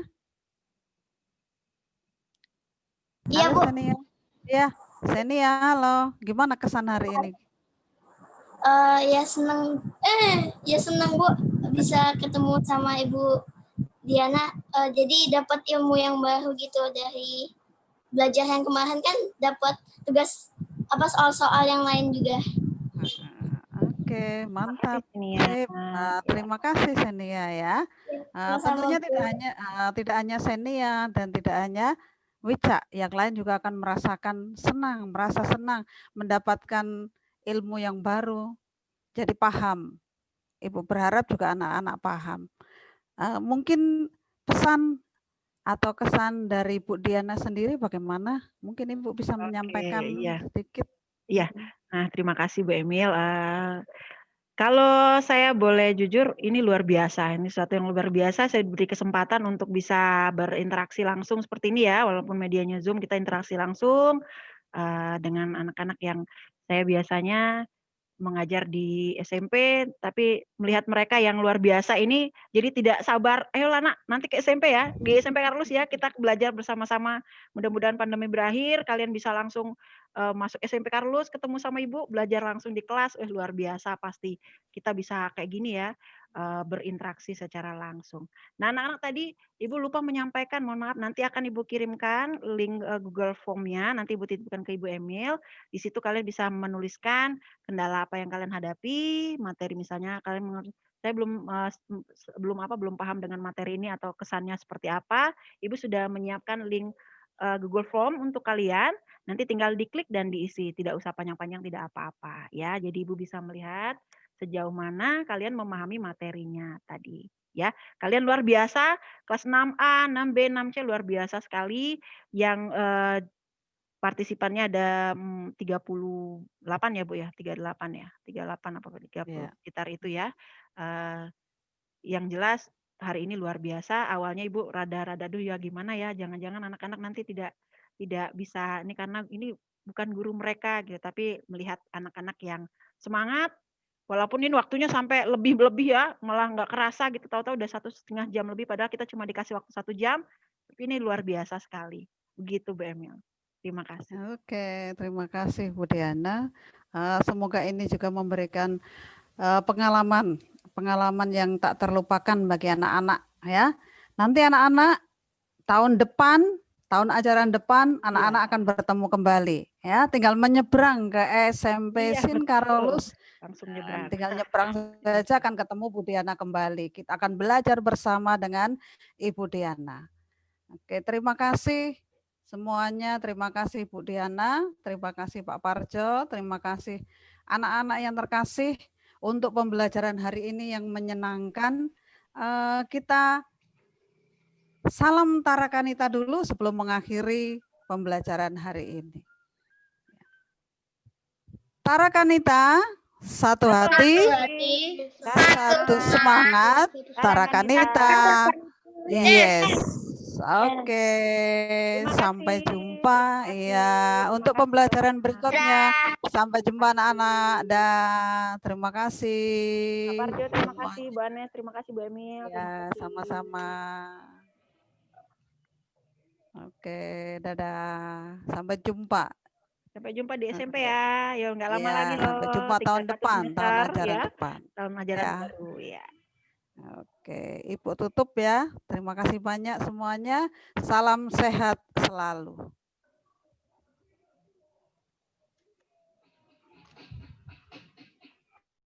Iya, halo, Bu. Senia. Ya, Senia, halo. Gimana kesan hari ini? Ya senang Bu bisa ketemu sama Ibu Diana. Jadi dapat ilmu yang baru gitu dari belajar yang kemarin kan, dapat tugas soal-soal yang lain juga. Oke, mantap. Sip. Terima kasih Senia ya. Tentunya tidak hanya Senia dan tidak hanya Wicak, yang lain juga akan merasa senang mendapatkan ilmu yang baru, jadi paham. Ibu berharap juga anak-anak paham. Mungkin pesan atau kesan dari Bu Diana sendiri bagaimana? Mungkin Ibu bisa menyampaikan sedikit. Iya, nah terima kasih Bu Emil. Kalau saya boleh jujur, ini luar biasa. Ini sesuatu yang luar biasa. Saya diberi kesempatan untuk bisa berinteraksi langsung seperti ini ya, walaupun medianya Zoom, kita interaksi langsung dengan anak-anak yang saya biasanya mengajar di SMP, tapi melihat mereka yang luar biasa ini, jadi tidak sabar. Ayo Lana, nanti ke SMP ya, di SMP Karolus ya, kita belajar bersama-sama. Mudah-mudahan pandemi berakhir, kalian bisa langsung masuk SMP Karolus, ketemu sama Ibu, belajar langsung di kelas. Luar biasa pasti. Kita bisa kayak gini ya, berinteraksi secara langsung. Nah, anak-anak tadi Ibu lupa menyampaikan, mohon maaf, nanti akan Ibu kirimkan link Google Form-nya, nanti Ibu titipkan ke Ibu Emil. Di situ kalian bisa menuliskan kendala apa yang kalian hadapi, materi misalnya kalian saya belum paham dengan materi ini atau kesannya seperti apa. Ibu sudah menyiapkan link Google Form untuk kalian. Nanti tinggal diklik dan diisi, tidak usah panjang-panjang, tidak apa-apa ya. Jadi Ibu bisa melihat sejauh mana kalian memahami materinya tadi. Ya, kalian luar biasa, kelas 6A, 6B, 6C luar biasa sekali. Yang partisipannya ada 38 ya Bu ya, 38 ya, 38 apa 30 sekitar itu ya. Yang jelas hari ini luar biasa. Awalnya Ibu rada-rada dulu ya gimana ya, jangan-jangan anak-anak nanti tidak bisa ini karena ini bukan guru mereka gitu, tapi melihat anak-anak yang semangat. Walaupun ini waktunya sampai lebih-lebih ya, malah nggak kerasa gitu, tahu-tahu udah 1,5 jam lebih, padahal kita cuma dikasih waktu 1 jam, tapi ini luar biasa sekali. Begitu Bu Emil. Terima kasih. Oke, terima kasih Bu Diana. Semoga ini juga memberikan pengalaman yang tak terlupakan bagi anak-anak ya. Nanti anak-anak tahun ajaran depan anak-anak akan bertemu kembali ya, tinggal menyeberang ke SMP Sin Carolus, langsung nyebrang. tinggal nyebrang saja akan ketemu Bu Diana kembali. Kita akan belajar bersama dengan Ibu Diana. Oke, terima kasih semuanya, terima kasih Bu Diana, terima kasih Pak Parjo, terima kasih anak-anak yang terkasih untuk pembelajaran hari ini yang menyenangkan. Kita salam Tarakanita dulu sebelum mengakhiri pembelajaran hari ini. Tarakanita, satu hati, satu semangat, Tarakanita. Yes. Oke, sampai jumpa ya untuk pembelajaran berikutnya. Sampai jumpa anak-anak. Dan terima kasih. Pak Parjo, terima kasih Bu Anes, terima kasih Bu Emil. Ya, sama-sama. Oke, dadah. Sampai jumpa. Sampai jumpa di SMP ya. Yo nggak lama Ya, lagi loh. sampai jumpa tahun depan, tahun ajaran ya. depan. Tahun ajaran Ya. baru ya. Oke, Ibu tutup ya. Terima kasih banyak semuanya. Salam sehat selalu.